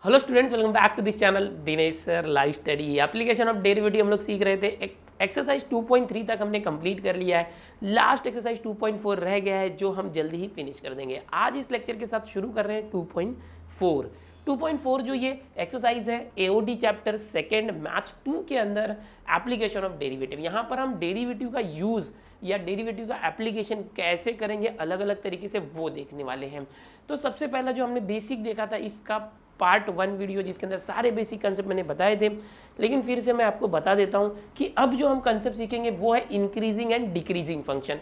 Hello students, welcome back to this channel Dinesh sir live study. Application of derivative हम लोग सीख रहे थे। एक्सरसाइज 2.3 तक हमने कंप्लीट कर लिया है। लास्ट एक्सरसाइज 2.4 रह गया है जो हम जल्दी ही फिनिश कर देंगे। आज इस लेक्चर के साथ शुरू कर रहे हैं 2.4। 2.4 जो ये एक्सरसाइज है एओडी चैप्टर सेकेंड मैथ्स 2 के अंदर एप्लीकेशन ऑफ डेरिवेटिव। यहाँ पर हम डेरिवेटिव का यूज़ या डेरिवेटिव का एप्लीकेशन कैसे करेंगे अलग अलग तरीके से वो देखने वाले हैं। तो सबसे पहला जो हमने बेसिक देखा था इसका पार्ट 1 वीडियो जिसके अंदर सारे बेसिक कंसेप्ट मैंने बताए थे, लेकिन फिर से मैं आपको बता देता हूं कि अब जो हम कंसेप्ट सीखेंगे वो है increasing and decreasing function.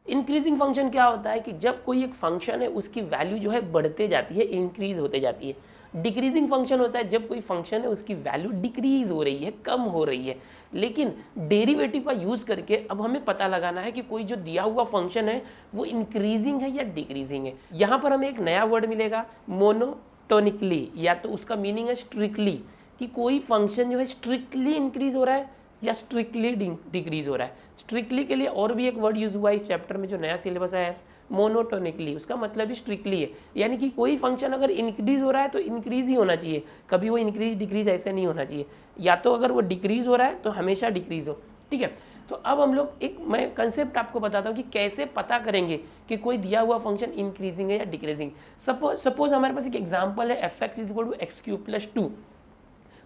Increasing function क्या होता है कि जब कोई एक फंक्शन है उसकी वैल्यू जो है बढ़ते जाती है, इंक्रीज होते जाती है। डिक्रीजिंग फंक्शन होता है जब कोई फंक्शन है उसकी वैल्यू डिक्रीज हो रही है, कम हो रही है। लेकिन डेरिवेटिव का यूज़ करके अब हमें पता लगाना है कि कोई जो दिया हुआ फंक्शन है वो इंक्रीजिंग है या डिक्रीजिंग है। यहाँ पर हमें एक नया वर्ड मिलेगा मोनोटोनिकली, या तो उसका मीनिंग है स्ट्रिक्टली, कि कोई फंक्शन जो है स्ट्रिक्टली इंक्रीज हो रहा है या स्ट्रिक्टली डिक्रीज हो रहा है। स्ट्रिक्टली के लिए और भी एक वर्ड यूज हुआ है इस चैप्टर में जो नया सिलेबस आया है, मोनोटोनिकली। उसका मतलब भी स्ट्रिक्टली है, यानी कि कोई फंक्शन अगर इंक्रीज हो रहा है तो इंक्रीज ही होना चाहिए, कभी वो इंक्रीज डिक्रीज ऐसे नहीं होना चाहिए। या तो अगर वो डिक्रीज हो रहा है तो हमेशा डिक्रीज हो, ठीक है। तो अब हम लोग मैं कंसेप्ट आपको बताता हूँ कि कैसे पता करेंगे कि कोई दिया हुआ फंक्शन इंक्रीजिंग है या डिक्रीजिंग। सपोज हमारे पास एक एग्जाम्पल है fx = x³ + 2।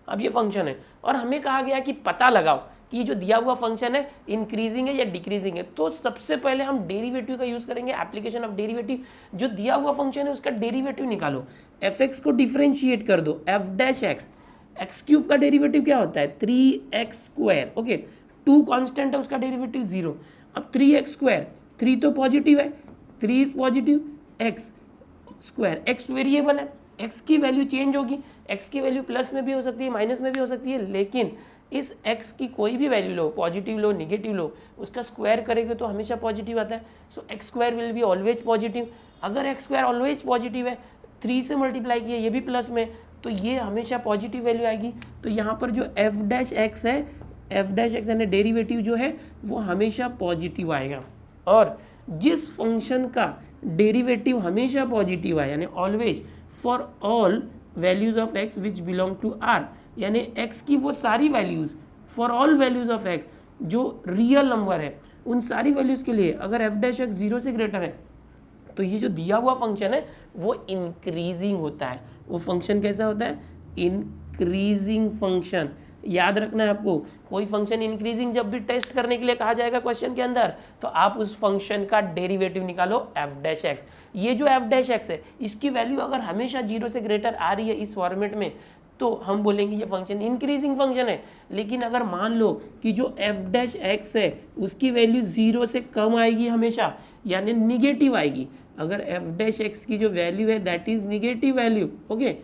अब ये फंक्शन है और हमें कहा गया कि पता लगाओ कि जो दिया हुआ फंक्शन है इंक्रीजिंग है या डिक्रीजिंग है। तो सबसे पहले हम डेरिवेटिव का यूज करेंगे, एप्लीकेशन ऑफ डेरिवेटिव। जो दिया हुआ फंक्शन है उसका डेरिवेटिव निकालो, fx को डिफरेंशिएट कर दो, f'(x). x³ का डेरिवेटिव क्या होता है 3x², ओके। 2 कांस्टेंट है, उसका डेरिवेटिव 0। अब 3x², 3 तो पॉजिटिव है, 3 is positive, x², x variable है, x की वैल्यू चेंज होगी, x की वैल्यू प्लस में भी हो सकती है, माइनस में भी हो सकती है, लेकिन इस x की कोई भी वैल्यू लो, पॉजिटिव लो, नेगेटिव लो, उसका स्क्वायर करेंगे तो हमेशा पॉजिटिव आता है। सो x² will be always positive. अगर x² ऑलवेज पॉजिटिव है, 3 से मल्टीप्लाई किया, ये भी प्लस में, तो ये हमेशा पॉजिटिव वैल्यू आएगी। तो यहाँ पर जो f'(x) है, f'(x) यानी डेरिवेटिव जो है वो हमेशा पॉजिटिव आएगा। और जिस फंक्शन का डेरिवेटिव हमेशा पॉजिटिव आए, यानी always for all values of x which belong to r, यानी x की वो सारी values for all values of x जो रियल नंबर है उन सारी वैल्यूज के लिए अगर f'(x) 0 से ग्रेटर है तो ये जो दिया हुआ फंक्शन है वो इंक्रीजिंग होता है। वो फंक्शन कैसा होता है, इंक्रीजिंग फंक्शन। याद रखना है आपको, कोई फंक्शन इंक्रीजिंग जब भी टेस्ट करने के लिए कहा जाएगा क्वेश्चन के अंदर तो आप उस फंक्शन का डेरिवेटिव निकालो f'(x). ये जो f'(x) है इसकी वैल्यू अगर हमेशा 0 से ग्रेटर आ रही है इस फॉर्मेट में तो हम बोलेंगे ये फंक्शन इंक्रीजिंग फंक्शन है। लेकिन अगर मान लो कि जो f'(x) है उसकी वैल्यू 0 से कम आएगी हमेशा, यानी निगेटिव आएगी। अगर f'(x) की जो वैल्यू है that is negative value, okay,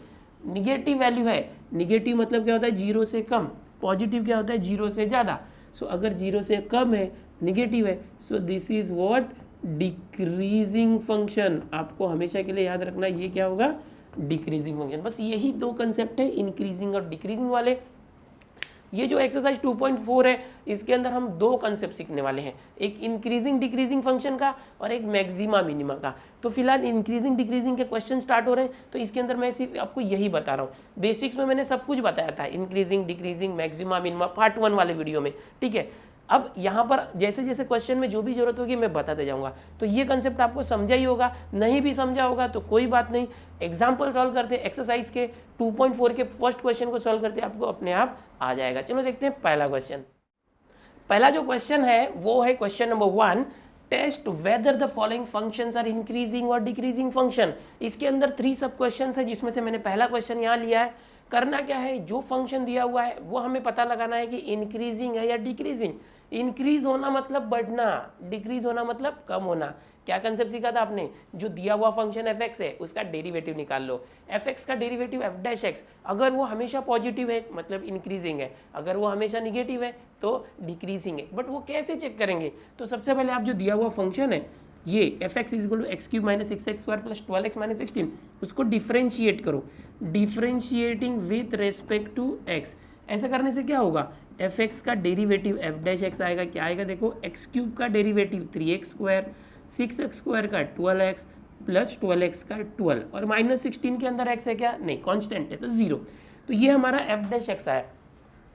negative value है। निगेटिव मतलब क्या होता है 0 से कम, पॉजिटिव क्या होता है 0 से ज़्यादा। सो अगर 0 से कम है, निगेटिव है, so this is what, decreasing function. आपको हमेशा के लिए याद रखना ये क्या होगा, डिक्रीजिंग फंक्शन। बस यही 2 कंसेप्ट है, इंक्रीजिंग और डिक्रीजिंग वाले। ये जो एक्सरसाइज 2.4 है इसके अंदर हम 2 कंसेप्ट सीखने वाले हैं, एक इंक्रीजिंग डिक्रीजिंग फंक्शन का और एक मैक्सिमा मिनिमा का। तो फिलहाल इंक्रीजिंग डिक्रीजिंग के क्वेश्चन स्टार्ट हो रहे हैं, तो इसके अंदर मैं सिर्फ आपको यही बता रहा हूँ। बेसिक्स में मैंने सब कुछ बताया था, increasing decreasing maxima minima part 1 वाले वीडियो में, ठीक है। अब यहाँ पर जैसे जैसे क्वेश्चन में जो भी जरूरत होगी मैं बताते जाऊँगा। तो ये कंसेप्ट आपको समझा ही होगा, नहीं भी समझा होगा तो कोई बात नहीं, एग्जाम्पल सॉल्व करते एक्सरसाइज के 2.4 के फर्स्ट क्वेश्चन को सॉल्व करते आपको अपने आप आ जाएगा। चलो देखते हैं पहला क्वेश्चन। पहला जो क्वेश्चन है वो है question number 1, test whether the following functions are increasing और डिक्रीजिंग फंक्शन। इसके अंदर 3 सब क्वेश्चन है जिसमें से मैंने पहला क्वेश्चन यहाँ लिया है। करना क्या है, जो फंक्शन दिया हुआ है वो हमें पता लगाना है कि इंक्रीजिंग है या डिक्रीजिंग। इंक्रीज होना मतलब बढ़ना, डिक्रीज होना मतलब कम होना। क्या कंसेप्ट सीखा था आपने, जो दिया हुआ फंक्शन f(x) है उसका डेरिवेटिव निकाल लो। f(x) का डेरिवेटिव f'(x), अगर वो हमेशा पॉजिटिव है मतलब इंक्रीजिंग है, अगर वो हमेशा निगेटिव है तो डिक्रीजिंग है। बट वो कैसे चेक करेंगे, तो सबसे पहले आप जो दिया हुआ फंक्शन है ये fx = x³ - 6x² + 12x - 16 उसको डिफरेंशिएट करो, differentiating with respect to x। ऐसा करने से क्या होगा, fx का डेरिवेटिव f'(x) आएगा, क्या आएगा देखो, x³ का डेरिवेटिव 3x², 6x² का 12x प्लस 12x का 12 और -16 के अंदर x है क्या, नहीं कांस्टेंट है तो 0। तो ये हमारा एफ डैश एक्स आया।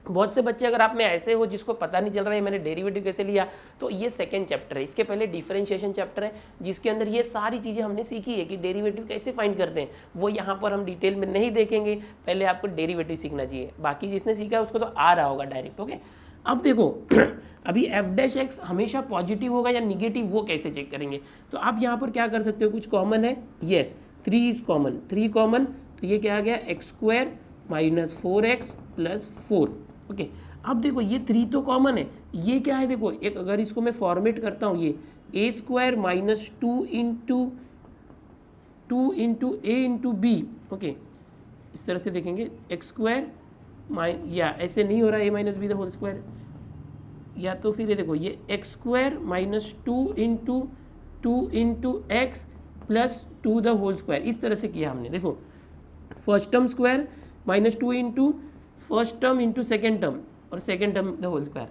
बहुत से बच्चे अगर आप में ऐसे हो जिसको पता नहीं चल रहा है मैंने डेरिवेटिव कैसे लिया, तो ये सेकंड चैप्टर है। इसके पहले डिफरेंशिएशन चैप्टर है जिसके अंदर ये सारी चीज़ें हमने सीखी है कि डेरिवेटिव कैसे फाइंड करते हैं। वो यहाँ पर हम डिटेल में नहीं देखेंगे, पहले आपको डेरिवेटिव सीखना चाहिए। बाकी जिसने सीखा है उसको तो आ रहा होगा डायरेक्ट। ओके, अब देखो अभी एफ डैश एक्स हमेशा पॉजिटिव होगा या निगेटिव वो कैसे चेक करेंगे। तो आप यहाँ पर क्या कर सकते हो, कुछ कॉमन है, येस 3 इज कॉमन, 3 कॉमन, तो ये क्या आ गया x² minus 4x plus 4। Okay, अब देखो ये 3 तो कॉमन है, ये क्या है देखो, एक अगर इसको मैं फॉर्मेट करता हूँ ये a² minus 2 into a into B. Okay, इस तरह से देखेंगे x² या ऐसे नहीं हो रहा a minus b the whole square, या तो फिर ये देखो ये x² minus 2 into x plus 2 the whole square, इस तरह से किया हमने। देखो first term square minus 2 into first term into second term और second term the whole square,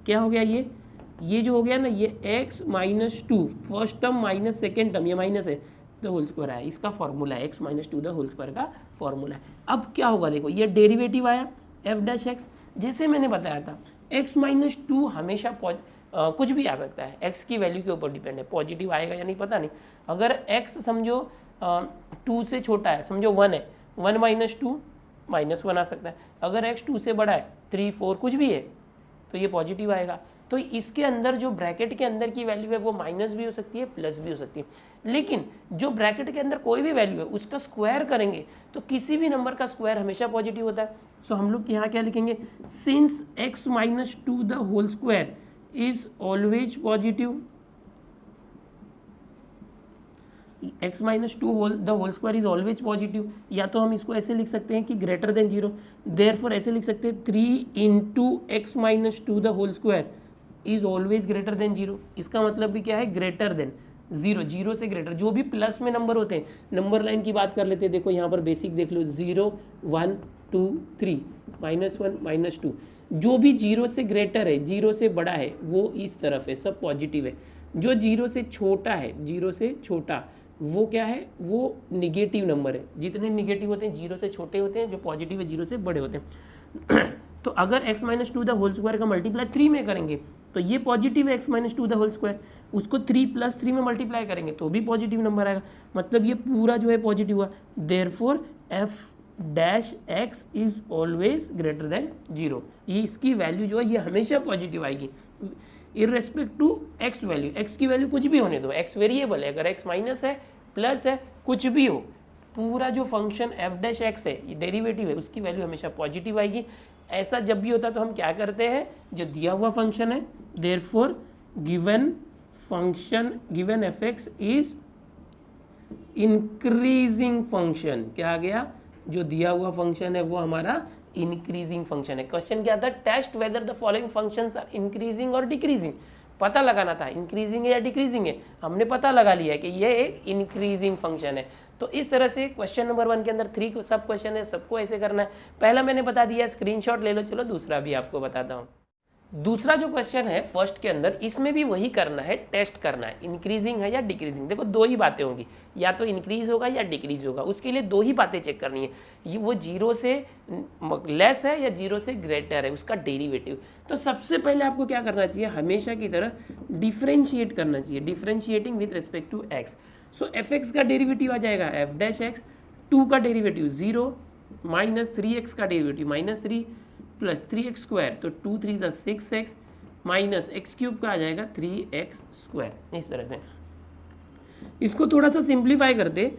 क्या हो गया ये जो हो गया ना, ये x minus 2 first term minus second term, ये माइनस है द होल स्क्वायर है, इसका फॉर्मूला है x minus 2 the whole square का फॉर्मूला है। अब क्या होगा देखो, ये डेरिवेटिव आया एफ डैश एक्स, जैसे मैंने बताया था x माइनस 2 हमेशा कुछ भी आ सकता है, x की वैल्यू के ऊपर डिपेंड है, पॉजिटिव आएगा या नहीं पता नहीं। अगर x समझो 2 से छोटा है, समझो 1 है, 1 माइनस 2 -1 आ सकता है। अगर x 2 से बड़ा है 3 4 कुछ भी है तो ये पॉजिटिव आएगा। तो इसके अंदर जो ब्रैकेट के अंदर की वैल्यू है वो माइनस भी हो सकती है प्लस भी हो सकती है, लेकिन जो ब्रैकेट के अंदर कोई भी वैल्यू है उसका स्क्वायर करेंगे तो किसी भी नंबर का स्क्वायर हमेशा पॉजिटिव होता है। सो हम लोग यहाँ क्या लिखेंगे, since x minus 2 the whole square is always positive, x minus 2 the whole square is always positive, या तो हम इसको ऐसे लिख सकते हैं कि ग्रेटर देन 0, देयरफॉर ऐसे लिख सकते हैं 3 into x minus 2 the whole square is always greater than 0। इसका मतलब भी क्या है, ग्रेटर देन 0, 0 से ग्रेटर। जो भी प्लस में नंबर होते हैं, नंबर लाइन की बात कर लेते हैं, देखो यहाँ पर बेसिक देख लो 0 1 2 3 -1 -2, जो भी 0 से ग्रेटर है 0 से बड़ा है वो इस तरफ है, सब पॉजिटिव है। जो 0 से छोटा है, 0 से छोटा वो क्या है, वो निगेटिव नंबर है। जितने निगेटिव होते हैं 0 से छोटे होते हैं, जो पॉजिटिव है 0 से बड़े होते हैं। तो अगर x minus 2 the whole square का मल्टीप्लाई 3 में करेंगे तो ये पॉजिटिव है x minus 2 the whole square, उसको 3 + 3 में मल्टीप्लाई करेंगे तो भी पॉजिटिव नंबर आएगा, मतलब ये पूरा जो है पॉजिटिव हुआ। Therefore f dash x is always greater than 0, ये इसकी वैल्यू जो है ये हमेशा पॉजिटिव आएगी इररेस्पेक्ट टू x वैल्यू। x की वैल्यू कुछ भी होने दो, x वेरिएबल है, अगर x माइनस है प्लस है कुछ भी हो, पूरा जो फंक्शन f डैश एक्स है ये डेरिवेटिव है, उसकी वैल्यू हमेशा पॉजिटिव आएगी। ऐसा जब भी होता है तो हम क्या करते हैं, जो दिया हुआ फंक्शन है therefore given function given f(x) is increasing function, क्या आ गया, जो दिया हुआ फंक्शन है वो हमारा इंक्रीजिंग फंक्शन है। क्वेश्चन क्या था, test whether the following functions are increasing और डिक्रीजिंग, पता लगाना था इंक्रीजिंग है या डिक्रीजिंग है, हमने पता लगा लिया है कि ये एक इंक्रीजिंग फंक्शन है। तो इस तरह से क्वेश्चन नंबर 1 के अंदर 3 सब क्वेश्चन है, सबको ऐसे करना है। पहला मैंने बता दिया, स्क्रीनशॉट ले लो, चलो दूसरा भी आपको बताता हूँ। दूसरा जो क्वेश्चन है फर्स्ट के अंदर, इसमें भी वही करना है, टेस्ट करना है इंक्रीजिंग है या डिक्रीजिंग। देखो 2 ही बातें होंगी, या तो इंक्रीज होगा या डिक्रीज होगा, उसके लिए 2 ही बातें चेक करनी है, ये वो 0 से लेस है या 0 से ग्रेटर है, उसका डेरिवेटिव। तो सबसे पहले आपको क्या करना चाहिए, हमेशा की तरह डिफरेंशिएट करना चाहिए, differentiating with respect to x. So f(x) का डेरिवेटिव आ जाएगा f डैश एक्स, 2 का डेरिवेटिव 0 माइनस 3x का डेरिवेटिव -3 प्लस 3x स्क्वायर, तो 2 3 = 6x माइनस x³ का आ जाएगा 3x स्क्वायर। इस तरह से इसको थोड़ा सा सिंप्लीफाई करते,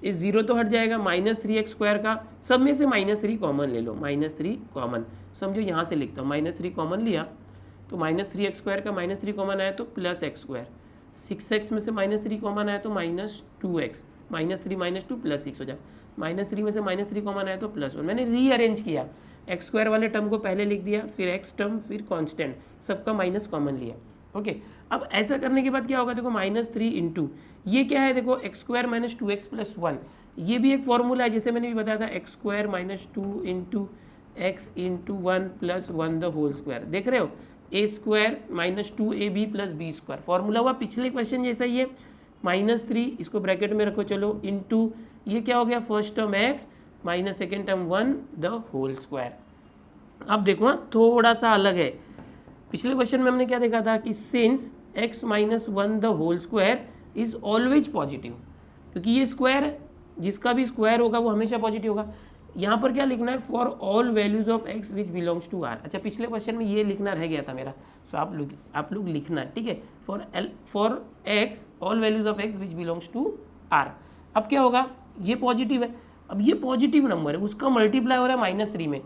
इस 0 तो हट जाएगा, -3x स्क्वायर का सब में से -3 कॉमन ले लो, -3 कॉमन समझो, यहाँ से लिखता हूँ -3 कॉमन लिया तो -3x स्क्वायर का -3 कॉमन आया तो +x स्क्वायर, 6x में से -3 कॉमन आया तो -2x, -3 - 2 +6 हो जाएगा, -3 में से -3 कॉमन आया तो +1। मैंने रीअरेंज किया, एक्स स्क्वायर वाले टर्म को पहले लिख दिया, फिर एक्स टर्म, फिर कांस्टेंट, सबका माइनस कॉमन लिया। ओके, अब ऐसा करने के बाद क्या होगा, देखो -3 इंटू ये क्या है, देखो x² - 2x + 1, ये भी एक फॉर्मूला है जैसे मैंने भी बताया था, x² - 2 into x into 1 + 1 the whole square. देख रहे हो, a² - 2ab + b², फॉर्मूला हुआ पिछले क्वेश्चन जैसा ही है, -3 इसको ब्रैकेट में रखो चलो, इनटू ये क्या हो गया, first term x minus second term 1 the whole square. अब देखो हाँ, थोड़ा सा अलग है। पिछले क्वेश्चन में हमने क्या देखा था कि since x minus 1 the whole square is always positive, क्योंकि ये स्क्वायर है, जिसका भी स्क्वायर होगा वो हमेशा पॉजिटिव होगा। यहाँ पर क्या लिखना है, for all values of x which belongs to r। अच्छा, पिछले क्वेश्चन में ये लिखना रह गया था मेरा, सो आप लोग लिखना, ठीक है, for x all values of x which belongs to r। अब क्या होगा, ये पॉजिटिव है, अब ये पॉजिटिव नंबर है, उसका मल्टीप्लाई हो रहा है -3 में।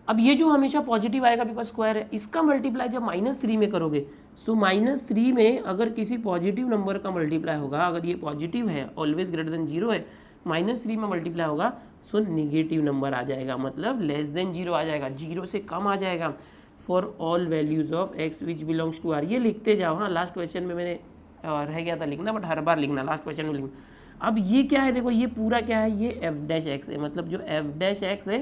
अब ये जो हमेशा पॉजिटिव आएगा बिकॉज स्क्वायर है, इसका मल्टीप्लाई जब -3 में करोगे, सो -3 में अगर किसी पॉजिटिव नंबर का मल्टीप्लाई होगा, अगर ये पॉजिटिव है ऑलवेज ग्रेटर देन 0 है, -3 में मल्टीप्लाई होगा, सो निगेटिव नंबर आ जाएगा, मतलब लेस देन 0 आ जाएगा, 0 से कम आ जाएगा। For all values of x which belongs to r, ये लिखते जाओ। हाँ, लास्ट क्वेश्चन में मैंने रह गया था लिखना, बट हर बार लिखना, लास्ट क्वेश्चन में लिखना। अब ये क्या है, देखो ये पूरा क्या है, ये f' है, मतलब जो f' है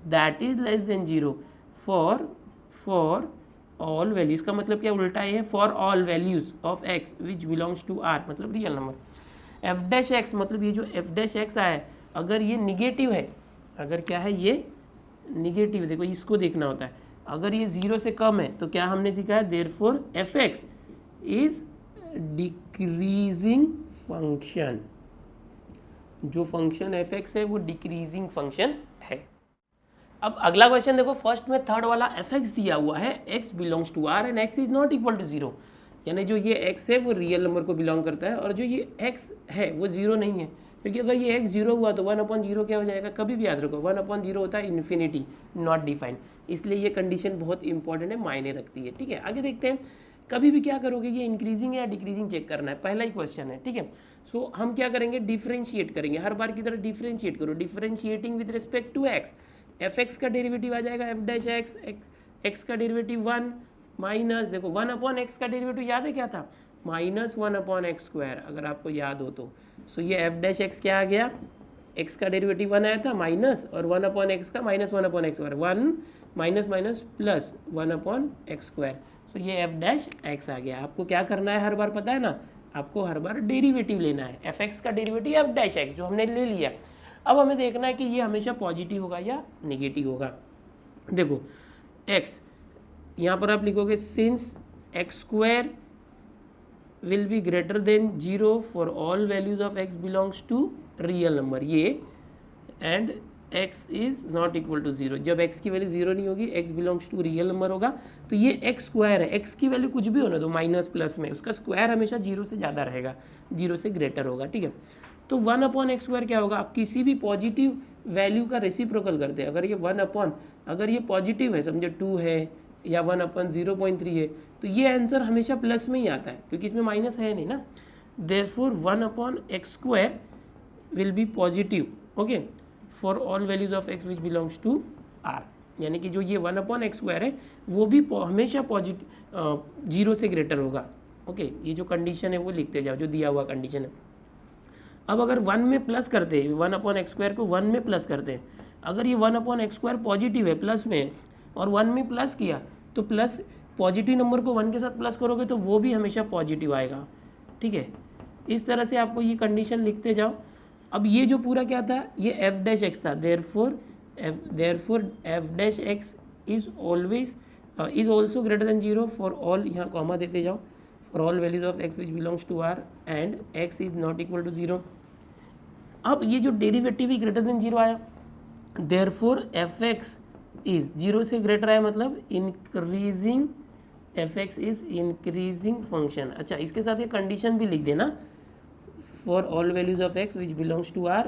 that is less than 0 for all values, का मतलब क्या उल्टा है, for all values of x which belongs to r, मतलब रियल नंबर। f' मतलब ये जो f' आया, अगर ये निगेटिव है, अगर क्या है ये निगेटिव, देखो इसको देखना होता है, अगर ये 0 से कम है तो क्या हमने सीखा है, therefore f(x) is decreasing function. जो फंक्शन f(x) है वो डिक्रीजिंग फंक्शन है। अब अगला क्वेश्चन देखो, फर्स्ट में थर्ड वाला f(x) दिया हुआ है, x belongs to r and x is not equal to 0, यानी जो ये x है वो रियल नंबर को बिलोंग करता है, और जो ये x है वो 0 नहीं है, क्योंकि अगर ये x 0 हुआ तो 1/0 क्या हो जाएगा, कभी भी याद रखो 1/0 होता है इन्फिनिटी, नॉट डिफाइंड, इसलिए ये कंडीशन बहुत इंपॉर्टेंट है, मायने रखती है। ठीक है, आगे देखते हैं, कभी भी क्या करोगे, ये इंक्रीजिंग है या डिक्रीजिंग चेक करना है, पहला ही क्वेश्चन है। ठीक है, सो हम क्या करेंगे, डिफरेंशिएट करेंगे, हर बार की तरह डिफरेंशिएट करो, differentiating with respect to x, f(x) का डेरिवेटिव आ जाएगा f'(x), x का डेरिवेटिव 1 माइनस, देखो 1/x का डेरिवेटिव याद है क्या था, -1/x², अगर आपको याद हो तो। सो ये f'(x) क्या आ गया, x का डेरिवेटिव 1 आया था माइनस, और 1/x का -1/x², 1 minus minus plus 1/x², सो ये f'(x) आ गया। आपको क्या करना है, हर बार पता है ना, आपको हर बार डेरिवेटिव लेना है, f(x) का डेरिवेटिव f'(x) जो हमने ले लिया। अब हमें देखना है कि ये हमेशा पॉजिटिव होगा या नेगेटिव होगा। देखो x, यहाँ पर आप लिखोगे since x² will be greater than 0 for all values of x belongs to real number, ये and x is not equal to 0, जब x की वैल्यू 0 नहीं होगी, x belongs to real number होगा, तो ये x² है, x की वैल्यू कुछ भी होने दो माइनस प्लस में, उसका स्क्वायर हमेशा 0 से ज़्यादा रहेगा, 0 से ग्रेटर होगा। ठीक है, तो 1/x² क्या होगा, आप किसी भी पॉजिटिव वैल्यू का रेसिप्रोकल करते हैं, अगर ये 1 अगर ये पॉजिटिव है, समझो 2 है या 1/0.3 है, तो ये आंसर हमेशा प्लस में ही आता है, क्योंकि इसमें माइनस है नहीं ना। Therefore 1/x² will be positive, okay, for all values of x which belongs to r, यानी कि जो ये 1/x² है वो भी हमेशा पॉजिटिव 0 से ग्रेटर होगा। ओके, ये जो कंडीशन है वो लिखते जाओ, जो दिया हुआ कंडीशन है। अब अगर 1 में प्लस करते हैं, 1/x² को 1 में प्लस करते हैं, अगर ये 1/x² पॉजिटिव है, प्लस में है, और 1 में प्लस किया, तो प्लस पॉजिटिव नंबर को 1 के साथ प्लस करोगे तो वो भी हमेशा पॉजिटिव आएगा। ठीक है, इस तरह से आपको ये कंडीशन लिखते जाओ। अब ये जो पूरा क्या था, ये f'(x) था, therefore f'(x) is always is also greater than 0 for all, यहाँ कॉमा देते जाओ, for all values of x which belongs to r and x is not equal to 0। अब ये जो डेरिवेटिव ही ग्रेटर देन 0 आया, देयरफॉर f(x) इज 0 से greater आया, मतलब increasing, f(x) is increasing function. अच्छा, इसके साथ ये कंडीशन भी लिख देना, for all values of x which belongs to r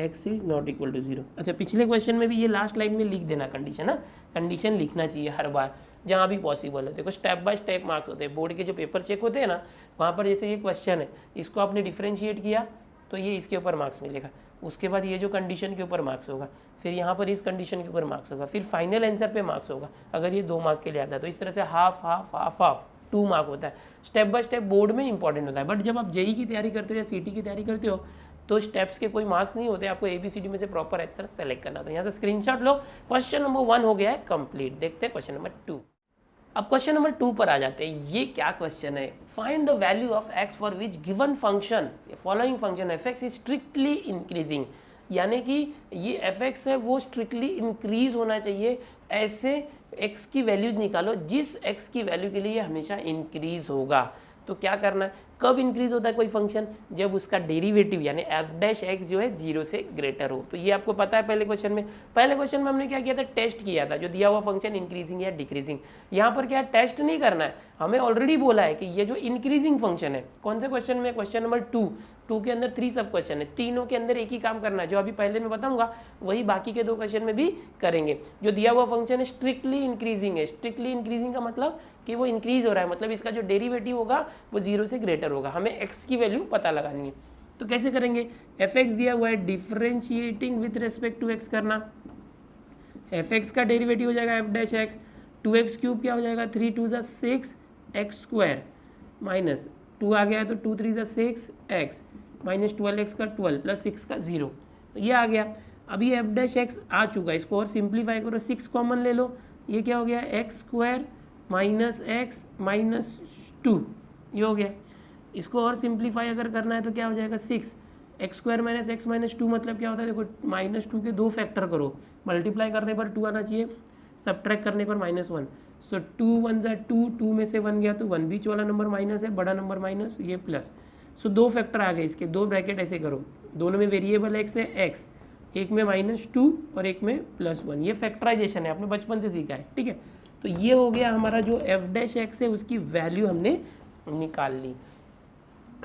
x is not equal to 0। अच्छा, पिछले क्वेश्चन में भी ये लास्ट लाइन में लिख देना कंडीशन, ना कंडीशन लिखना चाहिए हर बार जहाँ भी पॉसिबल है। देखो स्टेप बाय स्टेप मार्क्स होते हैं, बोर्ड के जो पेपर चेक होते हैं ना, वहाँ पर जैसे ये क्वेश्चन है, इसको आपने डिफ्रेंशिएट किया तो ये इसके ऊपर मार्क्स मिलेगा, उसके बाद ये जो कंडीशन के ऊपर मार्क्स होगा, फिर यहाँ पर इस कंडीशन के ऊपर मार्क्स होगा, फिर फाइनल आंसर पे मार्क्स होगा। अगर ये 2 मार्क के लिए आता है तो इस तरह से half half half half 2 mark होता है। स्टेप बाय स्टेप बोर्ड में इंपॉर्टेंट होता है, बट जब आप जेई की तैयारी करते हो या सीटी की तैयारी करते हो तो स्टेप्स के कोई मार्क्स नहीं होते, आपको ABCD में से प्रॉपर आंसर सेलेक्ट करना होता है। यहाँ से स्क्रीनशॉट लो, क्वेश्चन नंबर 1 हो गया है कंप्लीट। देखते हैं क्वेश्चन नंबर 2। अब क्वेश्चन नंबर 2 पर आ जाते हैं। ये क्या क्वेश्चन है, find the value of x for which given function following function f(x) is strictly increasing, यानी कि ये f(x) है वो स्ट्रिक्टली इंक्रीज होना चाहिए। ऐसे x की वैल्यूज निकालो जिस x की वैल्यू के लिए ये हमेशा इंक्रीज होगा। तो क्या करना है, कब इंक्रीज होता है कोई फंक्शन, जब उसका डेरिवेटिव यानी f' जो है 0 से ग्रेटर हो। तो ये आपको पता है पहले क्वेश्चन में हमने क्या किया था, टेस्ट किया था, जो दिया हुआ फंक्शन इंक्रीजिंग या डिक्रीजिंग। यहाँ पर क्या टेस्ट नहीं करना है, हमें ऑलरेडी बोला है कि ये जो इंक्रीजिंग फंक्शन है, कौन से क्वेश्चन में, क्वेश्चन नंबर 2 के अंदर 3 सब क्वेश्चन है, तीनों के अंदर एक ही काम करना है, जो अभी पहले मैं बताऊंगा वही बाकी के 2 क्वेश्चन में भी करेंगे। जो दिया हुआ फंक्शन है स्ट्रिक्टली इंक्रीजिंग है, स्ट्रिक्टली इंक्रीजिंग का मतलब कि वो इंक्रीज हो रहा है, मतलब इसका जो डेरिवेटिव होगा वो 0 से ग्रेटर होगा। हमें x की वैल्यू पता लगानी है। तो कैसे करेंगे, f(x) दिया हुआ है, differentiating with respect to x करना, f(x) का डेरिवेटिव हो जाएगा f'(x), 2x क्यूब क्या हो जाएगा, 3 2 = 6 x² माइनस 2 आ गया है तो 2 3 = 6 x माइनस 12x का 12 प्लस 6 का 0, तो ये आ गया। अभी f'(x) आ चुका है, इसको और सिंप्लीफाई करो, 6 कॉमन ले लो, ये क्या हो गया, x² माइनस x माइनस 2, ये हो गया। इसको और सिंप्लीफाई अगर करना है तो क्या हो जाएगा, 6 x² माइनस x माइनस 2 मतलब क्या होता है, देखो -2 के 2 फैक्टर करो, मल्टीप्लाई करने पर 2 आना चाहिए, सब्ट्रैक्ट करने पर -1, सो 2 1 = 2, 2 में से 1 गया तो 1 बीच वाला नंबर माइनस है, बड़ा नंबर माइनस, ये प्लस, सो 2 फैक्टर आ गए इसके, 2 ब्रैकेट ऐसे करो, दोनों में वेरिएबल x है x, एक में -2 और एक में +1, ये फैक्टराइजेशन है, आपने बचपन से सीखा है, ठीक है। तो ये हो गया हमारा जो f'(x) है उसकी वैल्यू हमने निकाल ली।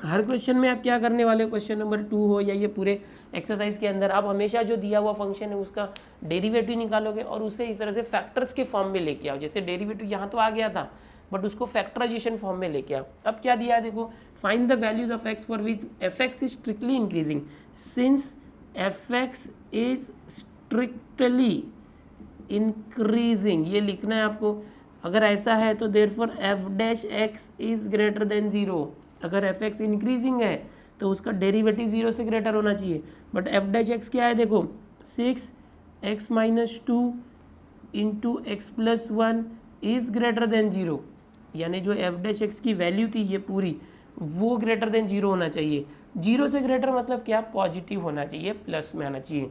हर क्वेश्चन में आप क्या करने वाले हो, क्वेश्चन नंबर 2 हो या ये पूरे एक्सरसाइज के अंदर, आप हमेशा जो दिया हुआ फंक्शन है उसका डेरिवेटिव निकालोगे और उसे इस तरह से फैक्टर्स के फॉर्म में लेके आओ। जैसे डेरिवेटिव यहाँ तो आ गया था बट उसको फैक्टराइजेशन फॉर्म में लेके आओ। अब क्या दिया है देखो, find the values of x for which f(x) is strictly increasing, since f(x) is strictly increasing, ये लिखना है आपको। अगर ऐसा है तो therefore f'(x) is greater than 0, अगर f(x) इंक्रीजिंग है तो उसका डेरिवेटिव 0 से ग्रेटर होना चाहिए। बट f'(x) क्या है देखो, 6x minus 2 into x plus 1 is greater than 0, यानी जो f'(x) की वैल्यू थी ये पूरी वो ग्रेटर देन 0 होना चाहिए। 0 से ग्रेटर मतलब क्या, पॉजिटिव होना चाहिए, प्लस में आना चाहिए।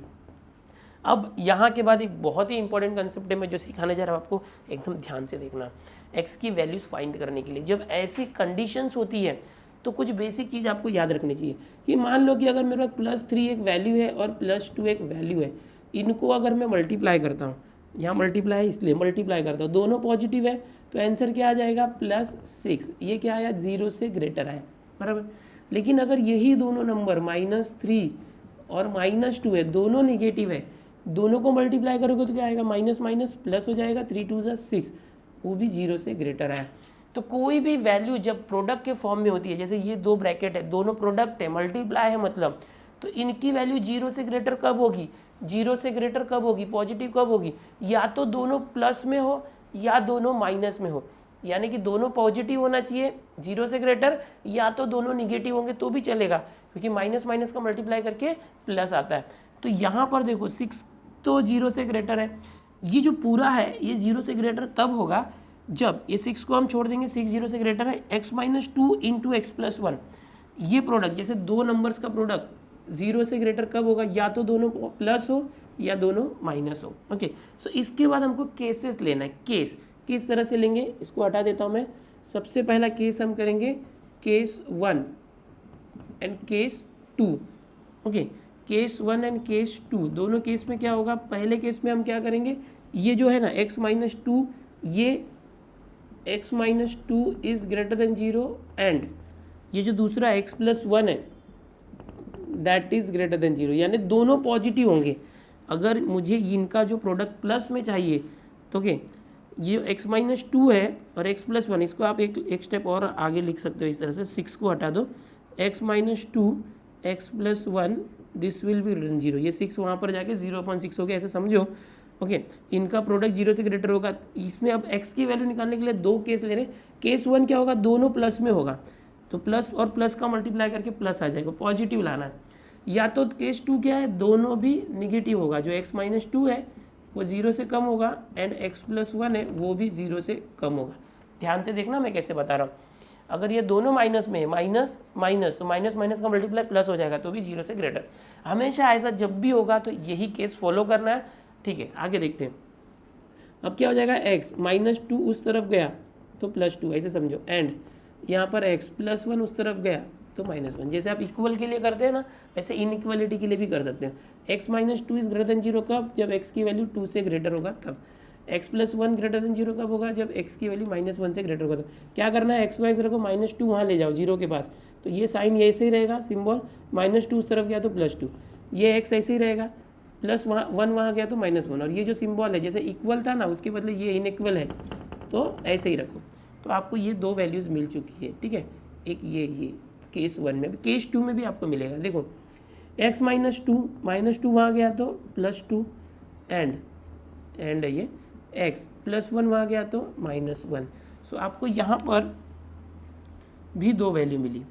अब यहाँ के बाद एक बहुत ही इंपॉर्टेंट कंसेप्ट है मैं जो सिखाने जा रहा हूँ आपको, एकदम ध्यान से देखना। x की वैल्यूज फाइंड करने के लिए जब ऐसी कंडीशंस होती है तो कुछ बेसिक चीज़ आपको याद रखनी चाहिए कि मान लो कि अगर मेरे पास +3 एक वैल्यू है और +2 एक वैल्यू है, इनको अगर मैं मल्टीप्लाई करता हूँ, यहाँ मल्टीप्लाई है इसलिए मल्टीप्लाई करता हूँ, दोनों पॉजिटिव है तो आंसर क्या आ जाएगा, +6, ये क्या आया, 0 से ग्रेटर आया, बराबर। लेकिन अगर यही दोनों नंबर -3 और -2 है, दोनों निगेटिव है, दोनों को मल्टीप्लाई करोगे तो क्या आएगा, माइनस माइनस प्लस हो जाएगा, 3 2 = 6, वो भी 0 से ग्रेटर आया। तो कोई भी वैल्यू जब प्रोडक्ट के फॉर्म में होती है, जैसे ये 2 ब्रैकेट है, दोनों प्रोडक्ट है, मल्टीप्लाई है मतलब, तो इनकी वैल्यू 0 से ग्रेटर कब होगी, 0 से ग्रेटर कब होगी, पॉजिटिव कब होगी, या तो दोनों प्लस में हो या दोनों माइनस में हो, यानी कि दोनों पॉजिटिव होना चाहिए 0 से ग्रेटर, या तो दोनों निगेटिव होंगे तो भी चलेगा, क्योंकि माइनस माइनस का मल्टीप्लाई करके प्लस आता है। तो यहाँ पर देखो 6 तो 0 से ग्रेटर है, ये जो पूरा है ये 0 से ग्रेटर तब होगा जब ये 6 को हम छोड़ देंगे, 6 0 से ग्रेटर है, x minus 2 into x plus 1, ये प्रोडक्ट जैसे 2 नंबर्स का प्रोडक्ट 0 से ग्रेटर कब होगा, या तो दोनों प्लस हो या दोनों माइनस हो। ओके, सो इसके बाद हमको केसेस लेना है। केस किस तरह से लेंगे, इसको हटा देता हूँ मैं। सबसे पहला केस हम करेंगे case 1 and case 2। Okay, case 1 and case 2 दोनों केस में क्या होगा, पहले केस में हम क्या करेंगे, ये जो है ना x माइनस 2, ये x minus 2 is greater than 0 and ये जो दूसरा x प्लस 1 है दैट इज ग्रेटर देन 0, यानी दोनों पॉजिटिव होंगे। अगर मुझे इनका जो प्रोडक्ट प्लस में चाहिए तो ओके, ये x माइनस 2 है और x प्लस 1, इसको आप एक स्टेप और आगे लिख सकते हो इस तरह से, 6 को हटा दो, x minus 2 x plus 1 this will be written 0, ये 6 वहाँ पर जाके 0/6 हो गया, ऐसे समझो। ओके, इनका प्रोडक्ट 0 से ग्रेटर होगा। इसमें अब x की वैल्यू निकालने के लिए 2 केस ले रहे हैं। केस 1 क्या होगा, दोनों प्लस में होगा, तो प्लस और प्लस का मल्टीप्लाई करके प्लस आ जाएगा, पॉजिटिव लाना है। या तो केस 2 क्या है, दोनों भी निगेटिव होगा, जो x माइनस 2 है वो 0 से कम होगा एंड x प्लस 1 है वो भी 0 से कम होगा। ध्यान से देखना मैं कैसे बता रहा हूँ। अगर ये दोनों माइनस में है, माइनस माइनस, तो माइनस माइनस का मल्टीप्लाई प्लस हो जाएगा, तो भी 0 से ग्रेटर। हमेशा ऐसा जब भी होगा तो यही केस फॉलो करना है, ठीक है। आगे देखते हैं। अब क्या हो जाएगा, x -2 उस तरफ गया तो +2, ऐसे समझो। एंड यहाँ पर x +1 उस तरफ गया तो -1। जैसे आप इक्वल के लिए करते हैं ना, वैसे इनइक्वलिटी के लिए भी कर सकते हैं। x -2 इज ग्रेटर देन 0 कब, जब x की वैल्यू 2 से ग्रेटर होगा तब। x +1 ग्रेटर देन 0 कब होगा, जब x की वैल्यू -1 से ग्रेटर होगा तब। क्या करना है, x को x रखो, -2 वहाँ ले जाओ 0 के पास, तो ये साइन ये ऐसे ही रहेगा, सिंबल -2 उस तरफ गया तो +2, ये x ऐसे ही रहेगा, प्लस वहाँ 1 वहाँ गया तो -1, और ये जो सिंबल है जैसे इक्वल था ना, उसके बदले ये इनइक्वल है, तो ऐसे ही रखो। तो आपको ये दो वैल्यूज़ मिल चुकी है, ठीक है। एक ये केस 1 में भी, केस 2 में भी आपको मिलेगा। देखो x -2 वहाँ गया तो +2, एंड ये x +1 वहाँ गया तो -1। सो आपको यहाँ पर भी दो वैल्यू मिली।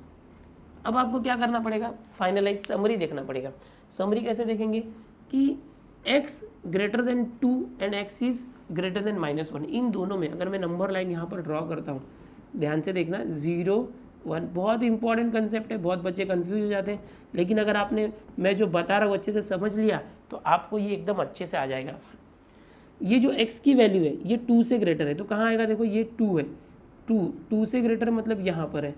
अब आपको क्या करना पड़ेगा, फाइनलाइज समरी देखना पड़ेगा। समरी कैसे देखेंगे कि x greater than 2 and x is greater then -1, इन दोनों में अगर मैं नंबर लाइन यहाँ पर ड्रॉ करता हूँ, ध्यान से देखना, 0 1, बहुत इंपॉर्टेंट कंसेप्ट है, बहुत बच्चे कंफ्यूज हो जाते हैं, लेकिन अगर आपने मैं जो बता रहा हूँ अच्छे से समझ लिया तो आपको ये एकदम अच्छे से आ जाएगा। ये जो x की वैल्यू है ये 2 से ग्रेटर है, तो कहाँ आएगा, देखो ये 2 है, 2 से ग्रेटर मतलब यहाँ पर है,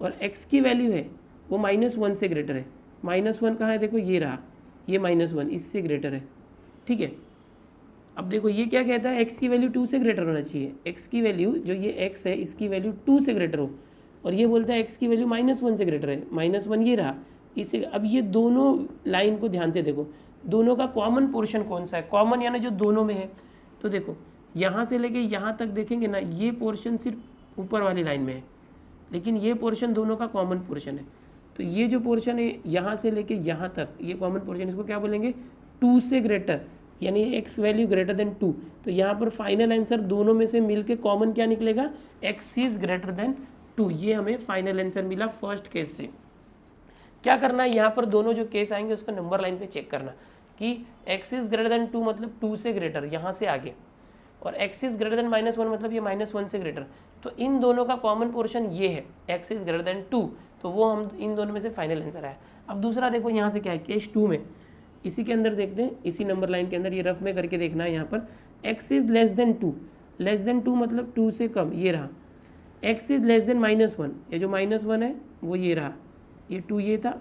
और x की वैल्यू है वो -1 से ग्रेटर है। -1 कहाँ है, देखो ये रहा, ये -1 इससे ग्रेटर है, ठीक है। अब देखो ये क्या कहता है, x की वैल्यू 2 से ग्रेटर होना चाहिए, x की वैल्यू जो ये x है इसकी वैल्यू 2 से ग्रेटर हो, और ये बोलता है x की वैल्यू -1 से ग्रेटर है, -1 ये रहा इससे। अब ये दोनों लाइन को ध्यान से देखो, दोनों का कॉमन पोर्शन कौन सा है, कॉमन यानी जो दोनों में है। तो देखो यहाँ से लेके यहाँ तक देखेंगे ना, ये पोर्शन सिर्फ ऊपर वाली लाइन में है, लेकिन ये पोर्शन दोनों का कॉमन पोर्शन है। तो ये जो पोर्शन है यहाँ से लेके यहाँ तक, ये कॉमन पोर्शन, इसको क्या बोलेंगे, 2 से ग्रेटर, यानी x वैल्यू ग्रेटर देन 2। तो यहाँ पर फाइनल आंसर दोनों में से मिलके कॉमन क्या निकलेगा, x इज ग्रेटर देन 2। ये हमें फाइनल आंसर मिला फर्स्ट केस से। क्या करना है, यहाँ पर दोनों जो केस आएंगे उसको नंबर लाइन पे चेक करना कि x इज ग्रेटर देन 2 मतलब 2 से ग्रेटर यहाँ से आगे, और x इज ग्रेटर देन -1 मतलब ये -1 से ग्रेटर। तो इन दोनों का कॉमन पोर्शन ये है, x इज ग्रेटर देन 2, तो वो हम इन दोनों में से फाइनल आंसर आया। अब दूसरा देखो यहाँ से क्या है, केस 2 में इसी के अंदर देखते हैं, इसी नंबर लाइन के अंदर ये रफ में करके देखना है। यहाँ पर x इज लेस देन 2 मतलब 2 से कम, ये रहा। x इज लेस देन -1, ये जो -1 है वो ये रहा, ये 2 ये था।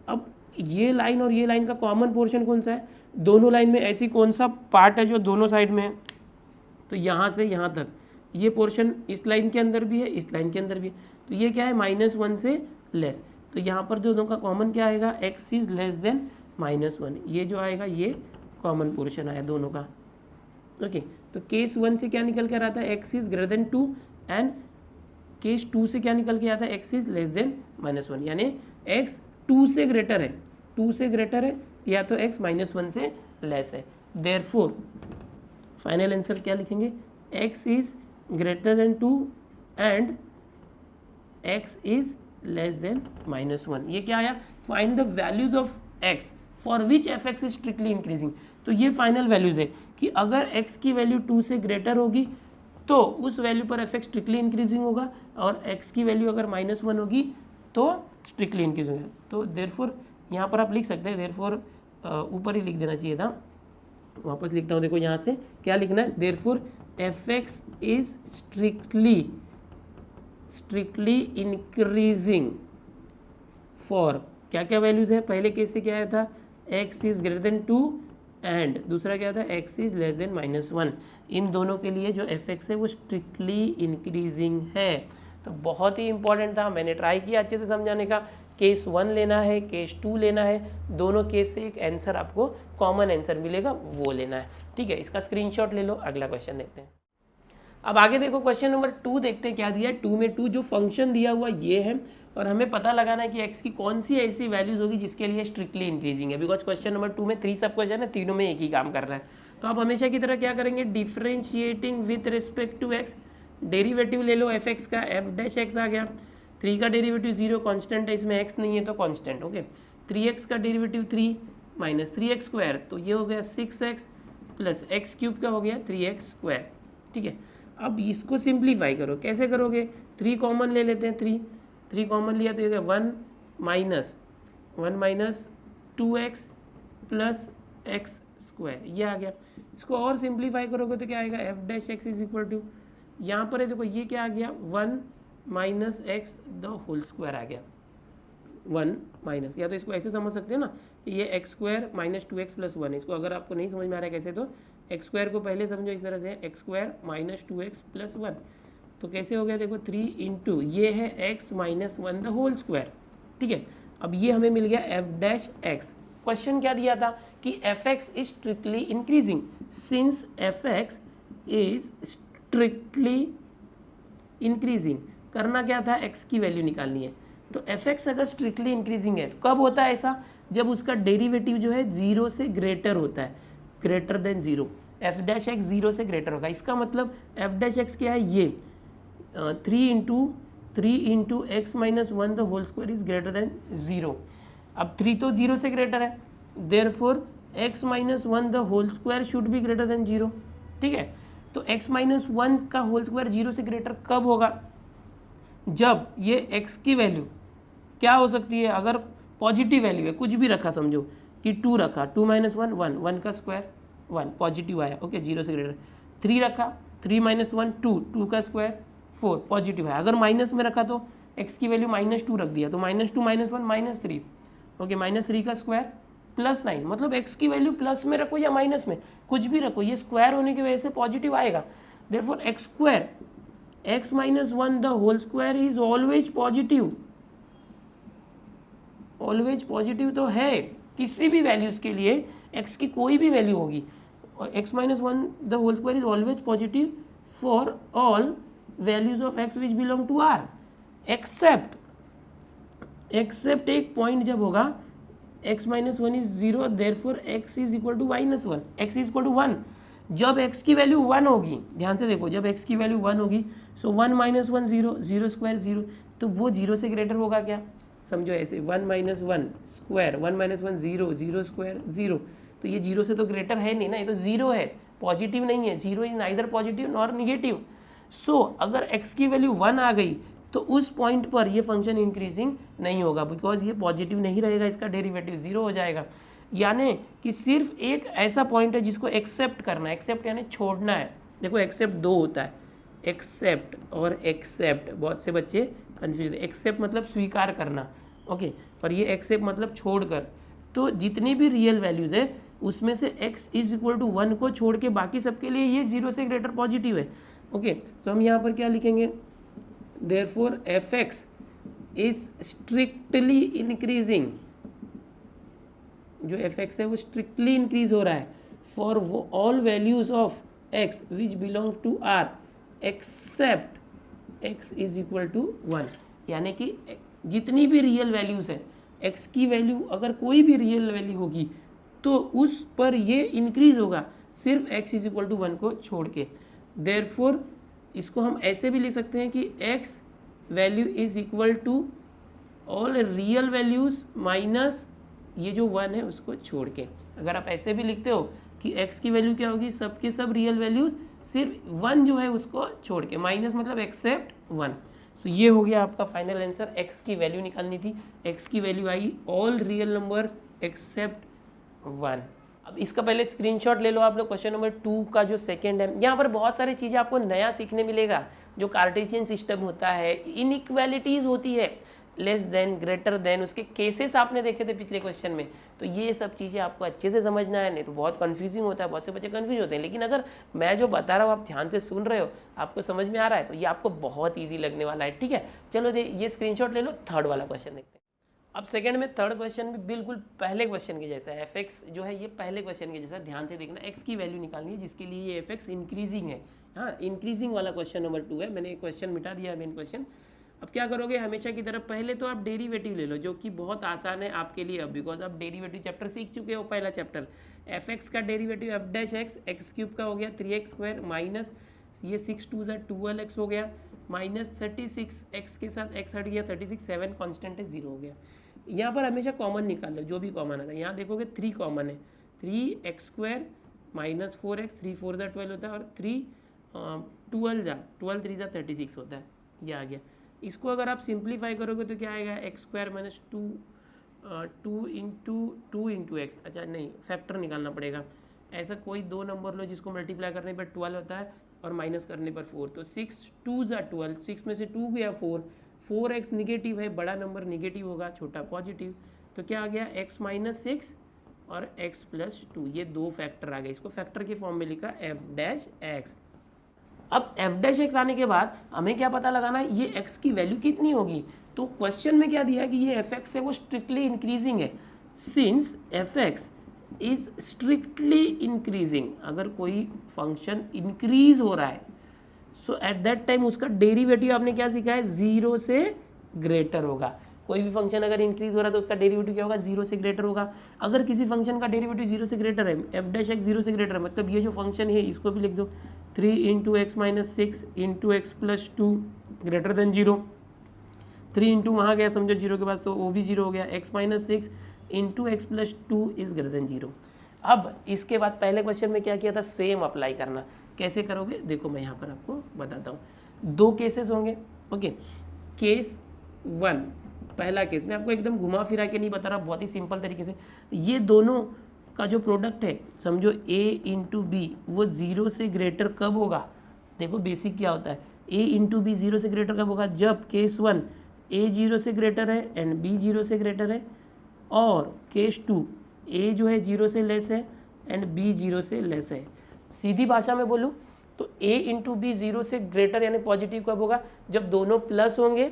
अब ये लाइन और ये लाइन का कॉमन पोर्शन कौन सा है, दोनों लाइन में ऐसी कौन सा पार्ट है जो दोनों साइड में है, तो यहाँ से यहाँ तक ये पोर्शन इस लाइन के अंदर भी है, इस लाइन के अंदर भी है, तो ये क्या है, -1 से लेस। तो यहाँ पर दोनों का कॉमन क्या आएगा, x इज लेस देन -1, ये जो आएगा ये कॉमन पोर्शन आया दोनों का। ओके, तो केस 1 से क्या निकल के आता है, x is greater then 2, and case 2 से क्या निकल के आता है, x इज लेस देन -1, यानी x 2 से ग्रेटर है, 2 से ग्रेटर है, या तो x -1 से लेस है। देयरफॉर फाइनल आंसर क्या लिखेंगे, x is greater then 2 and x is less then -1। ये क्या आया, find the values of x for which fx is strictly increasing. तो ये फाइनल वैल्यूज है कि अगर x की वैल्यू 2 से ग्रेटर होगी तो उस वैल्यू पर fx स्ट्रिक्टली इंक्रीजिंग होगा, और x की वैल्यू अगर -1 होगी तो स्ट्रिक्टली इंक्रीजिंग होगा। तो देयरफॉर यहाँ पर आप लिख सकते हैं, देयरफॉर ऊपर ही लिख देना चाहिए था, वापस लिखता हूँ। देखो यहाँ से क्या लिखना है, therefore fx is strictly increasing for क्या क्या वैल्यूज है, पहले केस से क्या आया था, x is greater then 2 and दूसरा क्या था, x इज लेस देन -1। इन दोनों के लिए जो fx है वो स्ट्रिक्टली इंक्रीजिंग है। तो बहुत ही इंपॉर्टेंट था, मैंने ट्राई किया अच्छे से समझाने का। केस 1 लेना है, केस 2 लेना है, दोनों केस से एक आंसर आपको कॉमन आंसर मिलेगा, वो लेना है, ठीक है। इसका स्क्रीनशॉट ले लो, अगला क्वेश्चन देखते हैं। अब आगे देखो क्वेश्चन नंबर 2 देखते हैं क्या दिया है। 2 में 2 जो फंक्शन दिया हुआ ये है, और हमें पता लगाना है कि x की कौन सी ऐसी वैल्यूज होगी जिसके लिए स्ट्रिक्टली इंक्रीजिंग है, बिकॉज क्वेश्चन नंबर 2 में 3 सब क्वेश्चन है, तीनों में एक ही काम कर रहा है। तो आप हमेशा की तरह क्या करेंगे, differentiating with respect to x, derivative ले लो fx का, f' आ गया, 3 का डेरिवेटिव 0 कांस्टेंट है, इसमें x नहीं है तो कांस्टेंट, ओके। 3x का डेरिवेटिव 3 माइनस 3x², तो ये हो गया 6x प्लस x³ का हो गया 3x², ठीक है। अब इसको सिंप्लीफाई करो, कैसे करोगे, 3 कॉमन ले लेते हैं, 3 कॉमन लिया तो ये 1 minus 2x plus x square, ये आ गया। इसको और सिंप्लीफाई करोगे तो क्या आएगा, f dash x is equal to, यहाँ पर है देखो ये क्या आ गया, 1 minus x the whole square आ गया, 1 माइनस, या तो इसको ऐसे समझ सकते हैं ना, ये x square minus 2x plus 1, इसको अगर आपको नहीं समझ में आ रहा है कैसे, तो एक्स स्क्वायर को पहले समझो इस तरह से, x square minus 2x plus 1, तो कैसे हो गया देखो 3 इंटू ये है x minus 1 the whole square, ठीक है। अब ये हमें मिल गया एफ डैश एक्स। क्वेश्चन क्या दिया था कि F x is strictly increasing, since F x is strictly increasing, करना क्या था, x की वैल्यू निकालनी है। तो एफ एक्स अगर स्ट्रिक्टली इंक्रीजिंग है तो कब होता है ऐसा, जब उसका डेरिवेटिव जो है 0 से ग्रेटर होता है, greater than 0, F dash x 0 से ग्रेटर होगा। इसका मतलब एफ डैश एक्स क्या है, ये 3 into x minus 1 the whole square is greater than 0। अब 3 तो 0 से ग्रेटर है, therefore x minus 1 the whole square should be greater than 0, ठीक है। तो x माइनस 1 का होल स्क्वायर 0 से ग्रेटर कब होगा, जब ये x की वैल्यू क्या हो सकती है, अगर पॉजिटिव वैल्यू है, कुछ भी रखा, समझो कि 2 रखा, 2 माइनस 1 1, 1 का स्क्वायर 1 पॉजिटिव आया, ओके 0 से ग्रेटर। 3 रखा, 3 माइनस 1 2, 2 का स्क्वायर 4 पॉजिटिव है। अगर माइनस में रखा तो x की वैल्यू -2 रख दिया, तो -2 माइनस 1 -3, ओके -3 का स्क्वायर प्लस 9, मतलब x की वैल्यू प्लस में रखो या माइनस में, कुछ भी रखो, ये स्क्वायर होने की वजह से पॉजिटिव आएगा। Therefore x square x minus 1 the whole square is always positive, always positive तो है किसी भी वैल्यूज के लिए, x की कोई भी वैल्यू होगी, x minus 1 the whole square is always positive for all values of x which belong to r, except एक पॉइंट जब होगा x minus 1 is 0, therefore x is equal to minus 1, x is equal to 1। जब x की value 1 होगी, ध्यान से देखो, जब x की वैल्यू 1 होगी, सो 1 माइनस 1 0, 0 स्क्वायर 0, तो वो 0 से ग्रेटर होगा क्या, समझो ऐसे 1 माइनस 1 स्क्वायर, 1 माइनस 1 0, 0 स्क्वायर 0, तो ये 0 से तो ग्रेटर है नहीं ना, ये तो 0 है, पॉजिटिव नहीं है, 0 is neither positive nor negative. So अगर x की वैल्यू 1 आ गई तो उस पॉइंट पर ये फंक्शन इंक्रीजिंग नहीं होगा, बिकॉज ये पॉजिटिव नहीं रहेगा, इसका डेरिवेटिव 0 हो जाएगा। यानी कि सिर्फ एक ऐसा पॉइंट है जिसको एक्सेप्ट करना है, एक्सेप्ट यानी छोड़ना है। देखो एक्सेप्ट 2 होता है, एक्सेप्ट और एक्सेप्ट, बहुत से बच्चे कन्फ्यूज, एक्सेप्ट मतलब स्वीकार करना, ओके, और ये एक्सेप्ट मतलब छोड़कर। तो जितनी भी रियल वैल्यूज़ है उसमें से x इज इक्वल टू 1 को छोड़ के बाकी सबके लिए ये 0 से ग्रेटर पॉजिटिव है, ओके। तो हम यहाँ पर क्या लिखेंगे, therefore fx is strictly increasing, जो fx है वो strictly increase हो रहा है for all values of x which belong to r except x is equal to 1, यानी कि जितनी भी रियल वैल्यूज़ है, x की वैल्यू अगर कोई भी रियल वैल्यू होगी तो उस पर ये इंक्रीज होगा, सिर्फ x इज इक्वल टू 1 को छोड़ के। देयरफॉर इसको हम ऐसे भी लिख सकते हैं कि x value is equal to all real values minus ये जो 1 है उसको छोड़ के। अगर आप ऐसे भी लिखते हो कि x की वैल्यू क्या होगी, सब के सब रियल वैल्यूज़ सिर्फ 1 जो है उसको छोड़ के, माइनस मतलब एक्सेप्ट 1। सो ये हो गया आपका फाइनल आंसर, x की वैल्यू निकालनी थी, x की वैल्यू आई ऑल रियल नंबर्स एक्सेप्ट 1। अब इसका पहले स्क्रीनशॉट ले लो आप लोग, क्वेश्चन नंबर 2 का जो सेकंड है, यहाँ पर बहुत सारी चीज़ें आपको नया सीखने मिलेगा। जो कार्टेशियन सिस्टम होता है, इनइक्वालिटीज़ होती है, लेस देन, ग्रेटर देन, उसके केसेस आपने देखे थे पिछले क्वेश्चन में, तो ये सब चीज़ें आपको अच्छे से समझना है, नहीं तो बहुत कंफ्यूजिंग होता है, बहुत से बच्चे कंफ्यूज होते हैं। लेकिन अगर मैं जो बता रहा हूँ आप ध्यान से सुन रहे हो, आपको समझ में आ रहा है, तो ये आपको बहुत ईजी लगने वाला है, ठीक है। चलो ये स्क्रीनशॉट ले लो, थर्ड वाला क्वेश्चन देखते हैं। अब सेकंड में थर्ड क्वेश्चन भी बिल्कुल पहले क्वेश्चन के जैसा है, एफ जो है ये पहले क्वेश्चन के जैसा, ध्यान से देखना, एक्स की वैल्यू निकालनी है जिसके लिए ये एफ इंक्रीजिंग है, हाँ इंक्रीजिंग वाला क्वेश्चन नंबर 2 है। मैंने क्वेश्चन मिटा दिया है मेन क्वेश्चन। अब क्या करोगे, हमेशा की तरफ पहले तो आप डेरिवेटिव ले लो, जो कि बहुत आसान है आपके लिए अब, बिकॉज आप डेरिवेटिव चैप्टर सीख चुके हो, पहला चैप्टर। एफ का derivative F dash x cube का हो गया 3x स्क्वायर माइनस ये 6 2 12x हो गया, माइनस 36 x के साथ x हट गया 36, 7 कॉन्स्टेंट है 0 हो गया। यहाँ पर हमेशा कॉमन निकाल लो, जो भी कॉमन आता है। यहाँ देखोगे 3 कॉमन है, 3x स्क्वायर माइनस 4x, 3 4 12 होता है, और 3 12 3 36 होता है, ये आ गया। इसको अगर आप सिंप्लीफाई करोगे तो क्या आएगा, x square minus 2 into x. अच्छा नहीं, फैक्टर निकालना पड़ेगा। ऐसा कोई दो नंबर लो जिसको मल्टीप्लाई करने पर 12 होता है और माइनस करने पर 4, तो 6 2 12, 6 में से 2 गया 4x निगेटिव है, बड़ा नंबर निगेटिव होगा, छोटा पॉजिटिव, तो क्या आ गया x माइनस 6 और x प्लस 2, ये दो फैक्टर आ गए। इसको फैक्टर के फॉर्म में लिखा f डैश x। अब f डैश x आने के बाद हमें क्या पता लगाना है, ये x की वैल्यू कितनी होगी। तो क्वेश्चन में क्या दिया है कि ये fx है वो स्ट्रिक्टली इंक्रीजिंग है। Since fx is strictly increasing, अगर कोई फंक्शन इंक्रीज हो रहा है सो एट दैट टाइम उसका डेरिवेटिव आपने क्या सीखा है, 0 से ग्रेटर होगा। कोई भी फंक्शन अगर इंक्रीज हो रहा है तो उसका डेरिवेटिव क्या होगा, 0 से ग्रेटर होगा। अगर किसी फंक्शन का डेरिवेटिव 0 से ग्रेटर है, एफ डैश एक्स 0 से ग्रेटर है, मतलब ये जो फंक्शन है इसको भी लिख दो 3 into x minus 6 into x plus 2 greater than 0। 3 into वहाँ गया समझो 0 के पास, तो वो भी 0 हो गया। X minus 6 into x plus 2 is greater than 0। अब इसके बाद पहले क्वेश्चन में क्या किया था, सेम अप्लाई करना। कैसे करोगे देखो, मैं यहाँ पर आपको बताता हूँ। दो केसेस होंगे, ओके। केस 1, पहला केस मैं आपको एकदम घुमा फिरा के नहीं बता रहा, बहुत ही सिंपल तरीके से। ये दोनों का जो प्रोडक्ट है समझो a इंटू बी, वो 0 से ग्रेटर कब होगा। देखो बेसिक क्या होता है, a इंटू बी 0 से ग्रेटर कब होगा, जब केस 1 a 0 से ग्रेटर है एंड b 0 से ग्रेटर है, और केस 2 a जो है 0 से लेस है एंड b 0 से लेस है। सीधी भाषा में बोलूँ तो a इंटू बी 0 से ग्रेटर यानी पॉजिटिव कब होगा, जब दोनों प्लस होंगे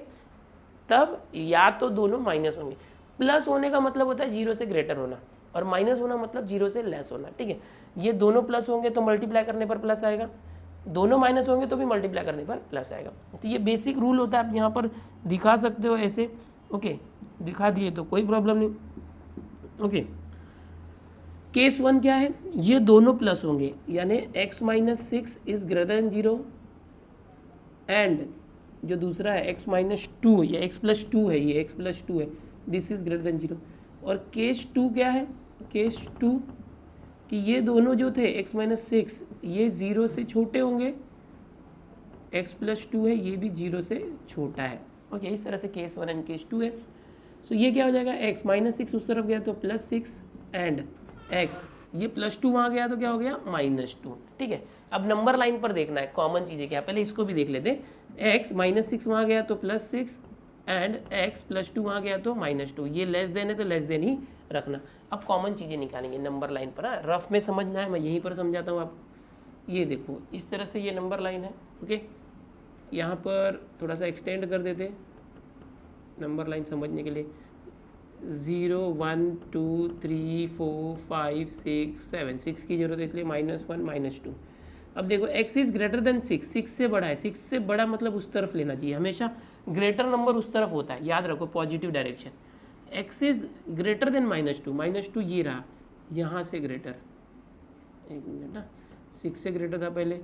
तब, या तो दोनों माइनस होंगे। प्लस होने का मतलब होता है 0 से ग्रेटर होना, और माइनस होना मतलब 0 से लेस होना, ठीक है। ये दोनों प्लस होंगे तो मल्टीप्लाई करने पर प्लस आएगा, दोनों माइनस होंगे तो भी मल्टीप्लाई करने पर प्लस आएगा। तो ये बेसिक रूल होता है, आप यहाँ पर दिखा सकते हो ऐसे, ओके। दिखा दिए तो कोई प्रॉब्लम नहीं, ओके। केस 1 क्या है, ये दोनों प्लस होंगे यानी x minus 6 is greater than 0, and जो दूसरा है x माइनस 2 या x प्लस 2 है, ये x प्लस 2 है, दिस इज ग्रेटर देन 0। और केस 2 क्या है, केस 2 कि ये दोनों जो थे x माइनस 6 ये 0 से छोटे होंगे, x प्लस 2 है ये भी 0 से छोटा है, ओके। इस तरह से केस 1 एंड केस 2 है। सो ये क्या हो जाएगा, x माइनस 6 उस तरफ गया तो प्लस 6 एंड x, ये प्लस 2 वहाँ गया तो क्या हो गया माइनस 2, ठीक है। अब नंबर लाइन पर देखना है कॉमन चीज़ें क्या, पहले इसको भी देख लेते हैं। x माइनस 6 वहाँ गया तो प्लस 6 एंड x प्लस 2 वहाँ गया तो माइनस 2, ये लेस देन है तो लेस देन ही रखना। अब कॉमन चीज़ें निकालेंगे नंबर लाइन पर, रफ में समझना है, मैं यहीं पर समझाता हूँ आप। ये देखो इस तरह से ये नंबर लाइन है, ओके। यहाँ पर थोड़ा सा एक्सटेंड कर देते नंबर लाइन समझने के लिए, 0 1 2 3 4 5 6 7, 6 की जरूरत है इसलिए -1 -2। अब देखो x इज ग्रेटर देन 6, 6 से बड़ा है, 6 से बड़ा मतलब उस तरफ लेना चाहिए, हमेशा ग्रेटर नंबर उस तरफ होता है, याद रखो positive direction. x is greater then -2, -2 ये रहा, यहाँ से ग्रेटर, एक मिनट ना, 6 से ग्रेटर था पहले,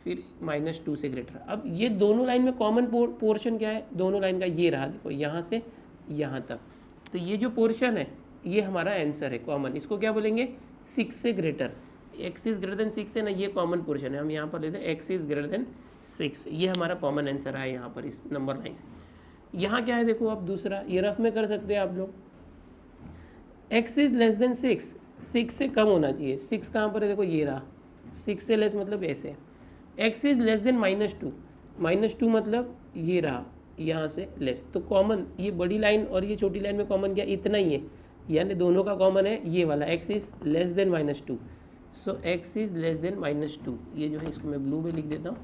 फिर -2 से ग्रेटर। अब ये दोनों लाइन में कॉमन पोर्शन क्या है, दोनों लाइन का ये रहा, देखो यहाँ से यहाँ तक, तो ये जो पोर्शन है ये हमारा आंसर है कॉमन। इसको क्या बोलेंगे, 6 से greater, x is greater then 6 है ना, ये कॉमन पोर्शन है, हम यहाँ पर लेते हैं x इज ग्रेटर देन 6, ये हमारा कॉमन आंसर है यहाँ पर इस नंबर लाइन से। यहाँ क्या है देखो, अब दूसरा ये रफ में कर सकते हैं आप लोग, x इज लेस देन 6, 6 से कम होना चाहिए, 6 कहाँ पर है देखो ये रहा, 6 से लेस मतलब ऐसे। x इज लेस देन -2, -2 मतलब ये रहा, यहाँ से लेस, तो कॉमन ये बड़ी लाइन और ये छोटी लाइन में कॉमन क्या इतना ही है, यानी दोनों का कॉमन है ये वाला, x is less then -2, so x is less then -2, ये जो है इसको मैं ब्लू में लिख देता हूँ,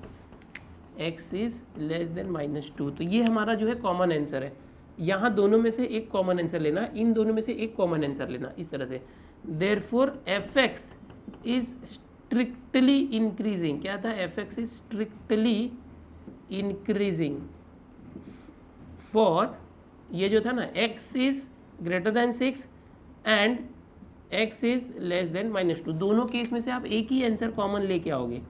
x इज लेस देन -2, तो ये हमारा जो है कॉमन आंसर है। यहाँ दोनों में से एक कॉमन आंसर लेना, इन दोनों में से एक कॉमन आंसर लेना, इस तरह से। Therefore fx is strictly increasing, क्या था, fx is strictly increasing for, ये जो था ना, x is greater then 6 and x is less then -2, दोनों केस में से आप एक ही आंसर कॉमन लेके आओगे,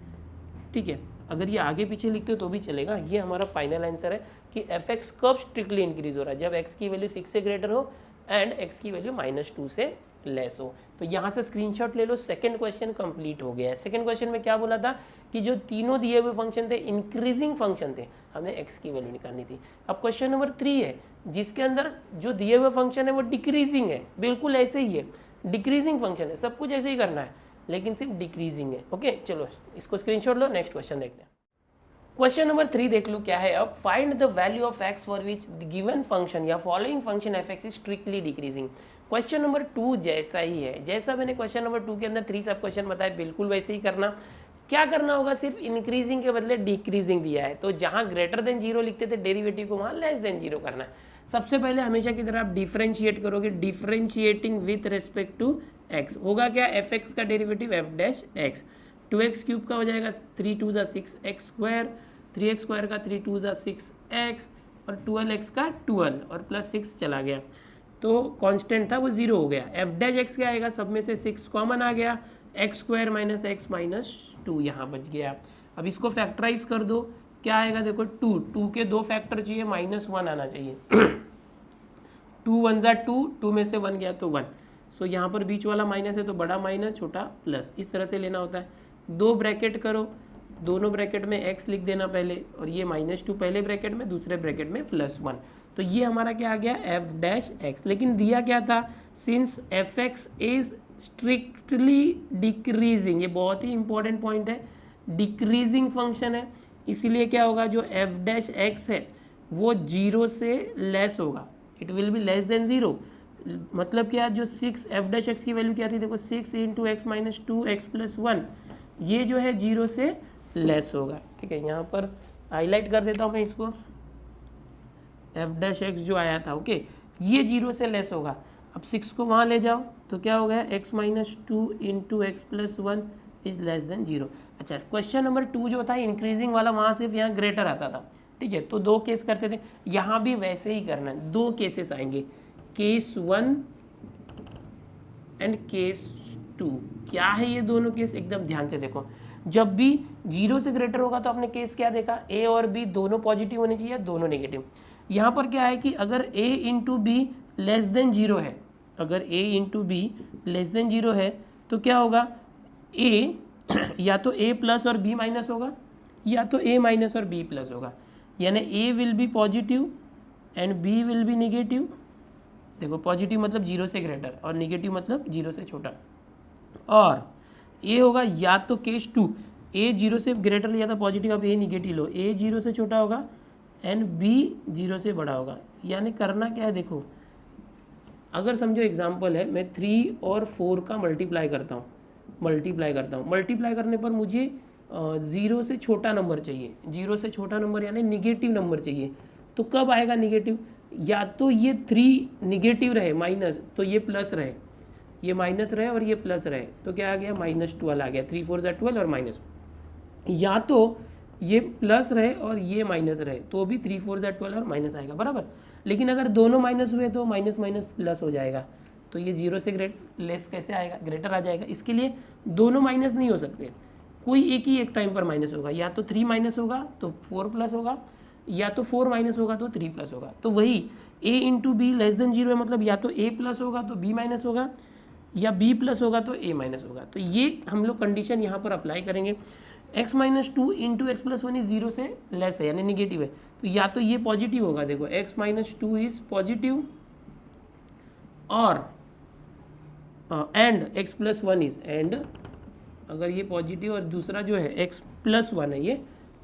ठीक है। अगर ये आगे पीछे लिखते हो तो भी चलेगा, ये हमारा फाइनल आंसर है कि fx कब स्ट्रिक्टली इंक्रीज हो रहा है, जब x की वैल्यू 6 से ग्रेटर हो एंड x की वैल्यू -2 से लेस हो। तो यहाँ से स्क्रीनशॉट ले लो, सेकंड क्वेश्चन कंप्लीट हो गया है। सेकंड क्वेश्चन में क्या बोला था कि जो तीनों दिए हुए फंक्शन थे इंक्रीजिंग फंक्शन थे, हमें x की वैल्यू निकालनी थी। अब क्वेश्चन नंबर 3 है जिसके अंदर जो दिए हुए फंक्शन है वो डिक्रीजिंग है, बिल्कुल ऐसे ही है, डिक्रीजिंग फंक्शन है, सब कुछ ऐसे ही करना है लेकिन सिर्फ डिक्रीजिंग है। ओके चलो इसको स्क्रीनशॉट लो, नेक्स्ट क्वेश्चन देखते हैं। क्वेश्चन नंबर 3 देख लो क्या है। अब find the value of x for which given function या following function f(x) is strictly decreasing. Question number 2 जैसा ही है, जैसा मैंने क्वेश्चन नंबर 2 के अंदर 3 सब क्वेश्चन बताया बिल्कुल वैसे ही करना। क्या करना होगा, सिर्फ इंक्रीजिंग के बदले डिक्रीजिंग दिया है तो जहां ग्रेटर देन 0 लिखते थे डेरिवेटिव को वहां लेस देन 0 करना है। सबसे पहले हमेशा की तरह आप डिफरेंशिएट करोगे, differentiating with respect to x होगा क्या, f(x) का डेरिवेटिव f'(x), 2x क्यूब का हो जाएगा 3 2 6x स्क्वायर, 3x स्क्वायर का 3 2 6x और 12x का 12 और प्लस 6 चला गया तो कांस्टेंट था वो 0 हो गया। f'(x) क्या आएगा, सब में से 6 कॉमन आ गया, x square minus x minus 2 यहाँ बच गया। अब इसको फैक्टराइज कर दो, क्या आएगा देखो 2 के 2 फैक्टर चाहिए, -1 आना चाहिए 2 1 जा 2 में से 1 गया तो 1, सो यहाँ पर बीच वाला माइनस है तो बड़ा माइनस छोटा प्लस, इस तरह से लेना होता है। 2 ब्रैकेट करो, दोनों ब्रैकेट में x लिख देना पहले और ये -2 पहले ब्रैकेट में, दूसरे ब्रैकेट में +1, तो ये हमारा क्या आ गया f'(x), लेकिन दिया क्या था, since f(x) is strictly decreasing, ये बहुत ही इंपॉर्टेंट पॉइंट है, डिक्रीजिंग फंक्शन है, इसीलिए क्या होगा जो f'(x) है वो 0 से लेस होगा, it will be less than 0। मतलब क्या, जो 6 f'(x) की वैल्यू क्या थी देखो 6 × x माइनस 2x + 1, ये जो है 0 से लेस होगा। ठीक है, यहाँ पर हाईलाइट कर देता हूँ मैं इसको, f'(x) जो आया था ओके, ये 0 से लेस होगा। अब 6 को वहाँ ले जाओ तो क्या हो गया, x minus 2 × x + 1 is less than 0। अच्छा, क्वेश्चन नंबर 2 जो था इंक्रीजिंग वाला, वहाँ सिर्फ यहाँ ग्रेटर आता था। ठीक है, तो 2 केस करते थे, यहाँ भी वैसे ही करना है, 2 केसेस आएंगे, केस 1 एंड केस 2। क्या है ये दोनों केस, एकदम ध्यान से देखो। जब भी 0 से ग्रेटर होगा तो आपने केस क्या देखा, a और b दोनों पॉजिटिव होने चाहिए, दोनों नेगेटिव। यहाँ पर क्या है कि अगर a × b लेस देन 0 है, अगर a × b लेस देन 0 है तो क्या होगा, a या तो a प्लस और b माइनस होगा या तो a माइनस और b प्लस होगा, यानी a will be positive and b will be negative. देखो पॉजिटिव मतलब 0 से ग्रेटर और नेगेटिव मतलब 0 से छोटा, और a होगा या तो केस 2, a 0 से ग्रेटर लिया था पॉजिटिव, अब a निगेटिव लो, a 0 से छोटा होगा एंड b 0 से बड़ा होगा। यानी करना क्या है देखो, अगर समझो एग्जांपल है मैं 3 और 4 का मल्टीप्लाई करता हूँ, मल्टीप्लाई करने पर मुझे 0 से छोटा नंबर चाहिए, 0 से छोटा नंबर यानी निगेटिव नंबर चाहिए। तो कब आएगा निगेटिव, या तो ये 3 निगेटिव रहे माइनस तो ये प्लस रहे, ये माइनस रहे और ये प्लस रहे तो क्या आ गया -12 आ गया, 3 4 12 और माइनस, या तो ये प्लस रहे और ये माइनस रहे तो भी 3 4 12 और माइनस आएगा बराबर। लेकिन अगर दोनों माइनस हुए तो माइनस माइनस प्लस हो जाएगा, तो ये 0 से लेस कैसे आएगा, ग्रेटर आ जाएगा। इसके लिए दोनों माइनस नहीं हो सकते, कोई एक ही एक टाइम पर माइनस होगा, या तो 3 माइनस होगा तो 4 प्लस होगा, या तो 4 माइनस होगा तो 3 प्लस होगा। तो वही a × b लेस देन 0 है, मतलब या तो a प्लस होगा तो b माइनस होगा या b प्लस होगा तो a माइनस होगा। तो ये हम लोग कंडीशन यहाँ पर अप्लाई करेंगे। x माइनस 2 × x + 1 इज 0 से लेस है यानी निगेटिव है, तो या तो ये पॉजिटिव होगा, देखो x माइनस 2 इज पॉजिटिव और एंड x + 1 इज, एंड अगर ये पॉजिटिव और दूसरा जो है x + 1 है, ये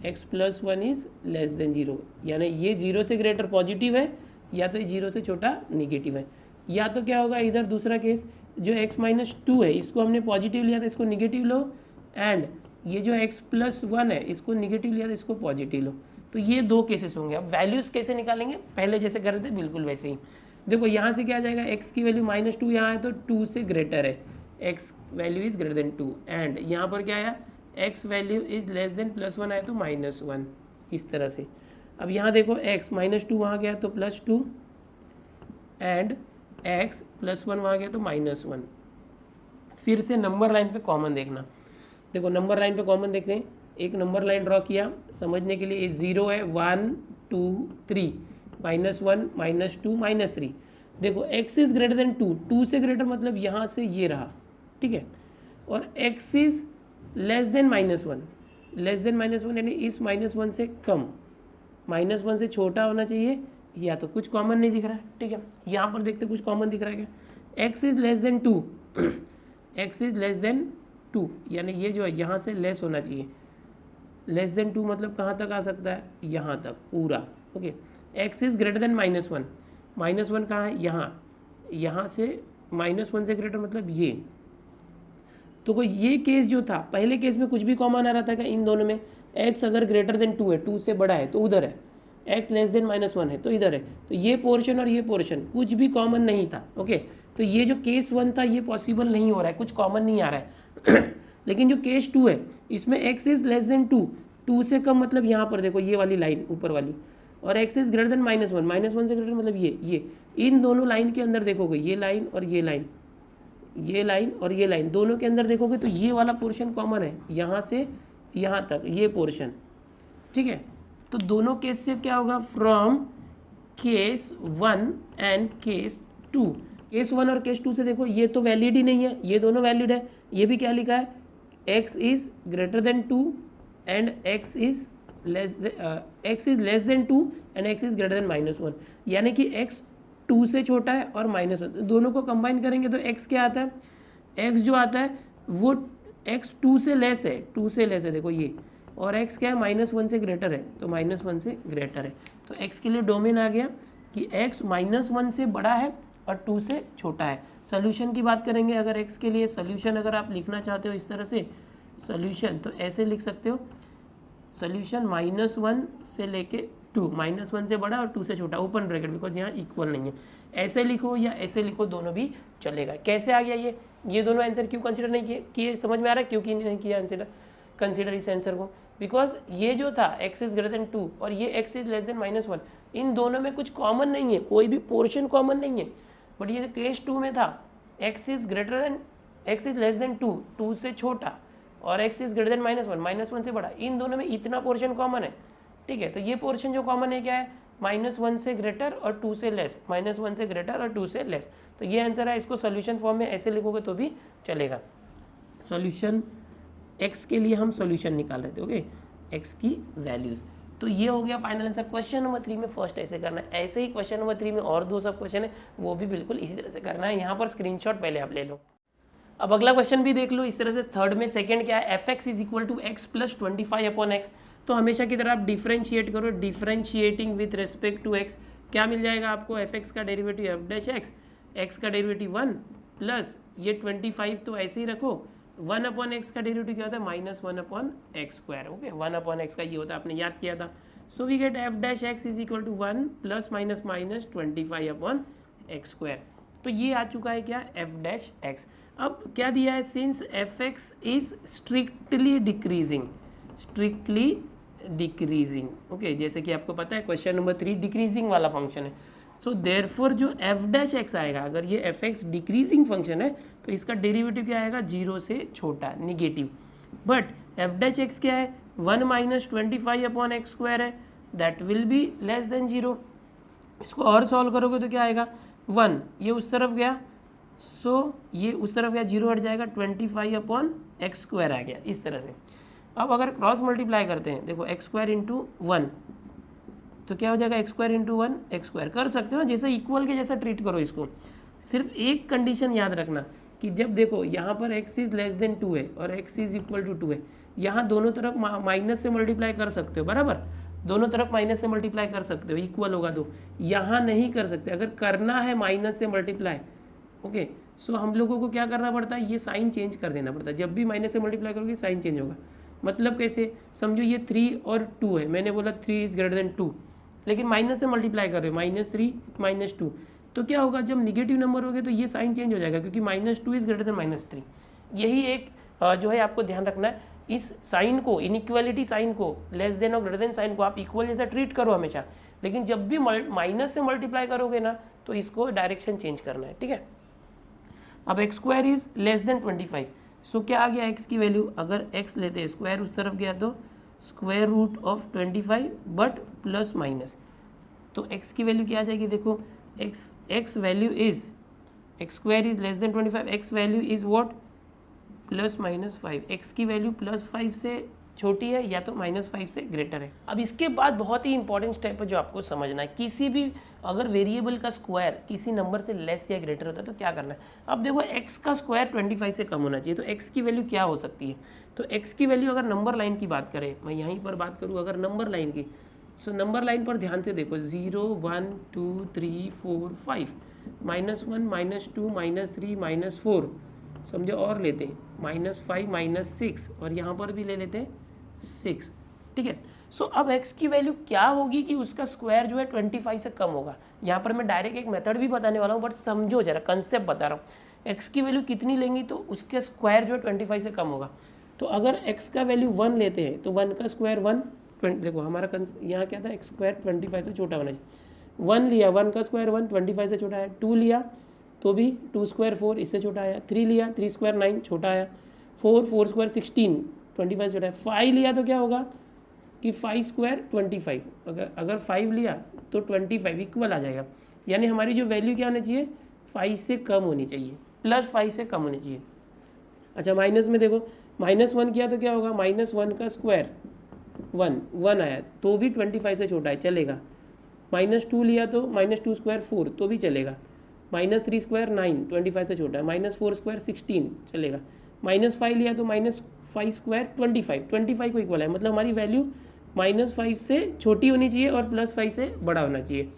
x + 1 इज लेस देन 0, यानी ये 0 से ग्रेटर पॉजिटिव है या तो ये 0 से छोटा निगेटिव है। या तो क्या होगा, इधर दूसरा केस जो x माइनस 2 है इसको हमने पॉजिटिव लिया था इसको निगेटिव लो, एंड ये जो x + 1 है इसको निगेटिव लिया था इसको पॉजिटिव लो। तो ये 2 केसेस होंगे। अब वैल्यूज़ कैसे निकालेंगे, पहले जैसे कर रहे थे बिल्कुल वैसे ही। देखो यहाँ से क्या आ जाएगा, x की वैल्यू -2 यहाँ है तो 2 से ग्रेटर है, x value is greater then 2, and यहाँ पर क्या आया, x value is less then +1 आया तो -1, इस तरह से। अब यहाँ देखो x -2 वहाँ गया तो +2 एंड x +1 वहाँ गया तो -1। फिर से नंबर लाइन पे कॉमन देखना, देखो नंबर लाइन पे कॉमन देखते हैं, एक नंबर लाइन ड्रॉ किया समझने के लिए, 0 है 1 2 3, -1 -2 -3, देखो x इज़ ग्रेटर देन 2, 2 से ग्रेटर मतलब यहाँ से ये रहा, ठीक है, और x is less than -1, less than -1 यानी इस -1 से कम, -1 से छोटा होना चाहिए, या तो कुछ कॉमन नहीं दिख रहा है, ठीक है। यहाँ पर देखते कुछ कॉमन दिख रहा है क्या, x is less than 2, x is less than 2 यानी ये जो है यहाँ से लेस होना चाहिए, लेस देन 2 मतलब कहाँ तक आ सकता है, यहाँ तक पूरा, okay. x is greater than -1, -1 कहाँ है, यहाँ से -1 से ग्रेटर मतलब ये, तो कोई ये केस जो था पहले केस में कुछ भी कॉमन आ रहा था क्या इन दोनों में, x अगर ग्रेटर देन 2 है, 2 से बड़ा है तो उधर है, x लेस देन -1 है तो इधर है, तो ये पोर्शन और ये पोर्शन कुछ भी कॉमन नहीं था, ओके। तो ये जो केस 1 था ये पॉसिबल नहीं हो रहा है, कुछ कॉमन नहीं आ रहा है लेकिन जो केस 2 है इसमें x इज़ लेस देन 2, 2 से कम मतलब यहाँ पर देखो ये वाली लाइन ऊपर वाली, और x इज़ ग्रेटर देन -1, -1 से ग्रेटर मतलब ये इन दोनों लाइन के अंदर देखोगे, ये लाइन और ये लाइन, ये लाइन और ये लाइन दोनों के अंदर देखोगे तो ये वाला पोर्शन कॉमन है, यहाँ से यहाँ तक ये पोर्शन, ठीक है। तो दोनों केस से क्या होगा, from case 1 and case 2, case 1 और केस 2 से देखो ये तो वैलिड ही नहीं है, ये दोनों वैलिड है, ये भी क्या लिखा है, x is greater than 2 and x is less than 2 and x is greater than -1, यानी कि x 2 से छोटा है और -1, दोनों को कंबाइन करेंगे तो x क्या आता है, x जो आता है वो x 2 से लेस है, 2 से लेस है देखो ये, और x क्या है -1 से ग्रेटर है, तो -1 से ग्रेटर है, तो x के लिए डोमेन आ गया कि x -1 से बड़ा है और 2 से छोटा है। सोल्यूशन की बात करेंगे, अगर x के लिए सोल्यूशन अगर आप लिखना चाहते हो इस तरह से सोल्यूशन, तो ऐसे लिख सकते हो, सोल्यूशन -1 से लेके 2, -1 से बड़ा और 2 से छोटा, ओपन ब्रैकेट, बिकॉज यहाँ इक्वल नहीं है, ऐसे लिखो या ऐसे लिखो दोनों भी चलेगा। कैसे आ गया ये दोनों आंसर क्यों कंसिडर नहीं किए समझ में आ रहा है, क्योंकि नहीं किया कंसिडर इस आंसर को, बिकॉज ये जो था x इज ग्रेटर देन 2 और ये x इज लेस देन -1, इन दोनों में कुछ कॉमन नहीं है, कोई भी पोर्शन कॉमन नहीं है, बट ये केस 2 में था x इज लेस देन 2, 2 से छोटा, और x इज ग्रेटर देन -1 से बड़ा, इन दोनों में इतना पोर्शन कॉमन है, ठीक है। तो ये पोर्शन जो कॉमन है क्या है, -1 से ग्रेटर और 2 से लेस, -1 से ग्रेटर और 2 से लेस, तो ये आंसर है। इसको सोल्यूशन फॉर्म में ऐसे लिखोगे तो भी चलेगा। सोल्यूशन x के लिए हम सोल्यूशन निकाल रहे थे, ओके, x की वैल्यूज। तो ये हो गया फाइनल आंसर। क्वेश्चन नंबर 3 में फर्स्ट ऐसे करना है, ऐसे ही क्वेश्चन नंबर 3 में और 2 सब क्वेश्चन है वो भी बिल्कुल इसी तरह से करना है। यहाँ पर स्क्रीनशॉट पहले आप ले लो। अब अगला क्वेश्चन भी देख लो इस तरह से। थर्ड में सेकंड क्या है, fx is equal to x plus 25/x। तो हमेशा की तरह आप डिफ्रेंशिएट करो, differentiating with respect to x क्या मिल जाएगा आपको, fx का डेरिवेटिव f डैश x का डेरिवेटिव 1 प्लस ये 25 तो ऐसे ही रखो, 1/x का डेरिवेटिव क्या होता है, -1/x², ओके, 1/x का ये होता है, आपने याद किया था। So we get f dash x is equal to 1 plus minus 25/x²। तो ये आ चुका है क्या, f डैश x। अब क्या दिया है, since fx is strictly decreasing, okay, जैसे कि आपको पता है क्वेश्चन नंबर 3 डिक्रीजिंग वाला फंक्शन है। सो देयरफॉर जो f डैश x आएगा, अगर ये fx डिक्रीजिंग फंक्शन है तो इसका डेरिवेटिव क्या आएगा, 0 से छोटा, negative. But f dash x क्या है, 1 माइनस 25/x² है, that will be less than 0। इसको और सॉल्व करोगे तो क्या आएगा, 1 ये उस तरफ गया, सो ये उस तरफ गया, 0 हट जाएगा, 25/x² आ गया इस तरह से। अब अगर क्रॉस मल्टीप्लाई करते हैं, देखो x² इंटू 1 तो क्या हो जाएगा, x² इंटू 1 x², कर सकते हो जैसे इक्वल के जैसा ट्रीट करो इसको। सिर्फ एक कंडीशन याद रखना कि जब देखो यहाँ पर x इज लेस देन 2 है और x इज इक्वल टू 2 है, यहाँ दोनों तरफ माइनस से मल्टीप्लाई कर सकते हो, बराबर, दोनों तरफ माइनस से मल्टीप्लाई कर सकते हो, इक्वल होगा तो। यहाँ नहीं कर सकते, अगर करना है माइनस से मल्टीप्लाई, ओके, सो हम लोगों को क्या करना पड़ता है, ये साइन चेंज कर देना पड़ता है। जब भी माइनस से मल्टीप्लाई करोगे साइन चेंज होगा। मतलब कैसे, समझो ये 3 और 2 है, मैंने बोला 3 इज ग्रेटर देन 2, लेकिन माइनस से मल्टीप्लाई कर रहे हो, -3 -2, तो क्या होगा, जब निगेटिव नंबर हो गए तो ये साइन चेंज हो जाएगा, क्योंकि -2 इज ग्रेटर देन -3। यही एक जो है आपको ध्यान रखना है, इस साइन को, इनइक्वालिटी साइन को, लेस देन और ग्रेटर देन साइन को आप इक्वल जैसा ट्रीट करो हमेशा, लेकिन जब भी माइनस से मल्टीप्लाई करोगे ना तो इसको डायरेक्शन चेंज करना है, ठीक है। अब x² इज लेस देन 25, सो क्या आ गया x की वैल्यू, अगर x लेते हैं स्क्वायर उस तरफ गया तो square root of 25 but plus minus, तो x की वैल्यू क्या आ जाएगी, देखो x value is x square is less than 25, x value is what ±5, x की वैल्यू +5 से छोटी है या तो -5 से ग्रेटर है। अब इसके बाद बहुत ही इंपॉर्टेंट स्टेप है जो आपको समझना है, किसी भी अगर वेरिएबल का स्क्वायर किसी नंबर से लेस या ग्रेटर होता है तो क्या करना है। अब देखो x का स्क्वायर 25 से कम होना चाहिए, तो x की वैल्यू क्या हो सकती है, तो x की वैल्यू अगर नंबर लाइन की बात करें, मैं यहीं पर बात करूँ अगर नंबर लाइन की, सो नंबर लाइन पर ध्यान से देखो 0 1 2 3 4 5 -1 -2 -3 -4 समझो, और लेते हैं -5 -6 और यहाँ पर भी ले लेते हैं 6, ठीक है। सो अब x की वैल्यू क्या होगी कि उसका स्क्वायर जो है 25 से कम होगा। यहाँ पर मैं डायरेक्ट एक मेथड भी बताने वाला हूँ, बट समझो जरा, कंसेप्ट बता रहा हूँ। x की वैल्यू कितनी लेंगी तो उसके स्क्वायर जो है 25 से कम होगा। तो अगर x का वैल्यू 1 लेते हैं तो 1 का स्क्वायर 1, देखो हमारा यहाँ क्या था, x स्क्वायर 25 से छोटा होना चाहिए। 1 लिया, 1 का स्क्वायर 1, 25 से छोटा है। 2 लिया तो भी 2 स्क्वायर 4, इससे छोटा आया। 3 लिया, 3 स्क्वायर 9, छोटा आया। 4 स्क्वायर 16, 25 छोटा है। 5 लिया तो क्या होगा कि 5 स्क्वायर 25, अगर 5 लिया तो 25 इक्वल आ जाएगा, यानी हमारी जो वैल्यू क्या होनी चाहिए 5 से कम होनी चाहिए, +5 से कम होनी चाहिए। अच्छा माइनस में देखो, -1 किया तो क्या होगा, -1 का स्क्वायर 1 आया तो भी 25 से छोटा है, चलेगा। -2 लिया तो -2 स्क्वायर 4 तो भी चलेगा। -3 स्क्वायर 9, 25 से छोटा है। -4 स्क्वायर 16 चलेगा। -5 लिया तो -5 स्क्वायर 25 को इक्वल है, मतलब हमारी वैल्यू -5 से छोटी होनी चाहिए और +5 से बड़ा होना चाहिए।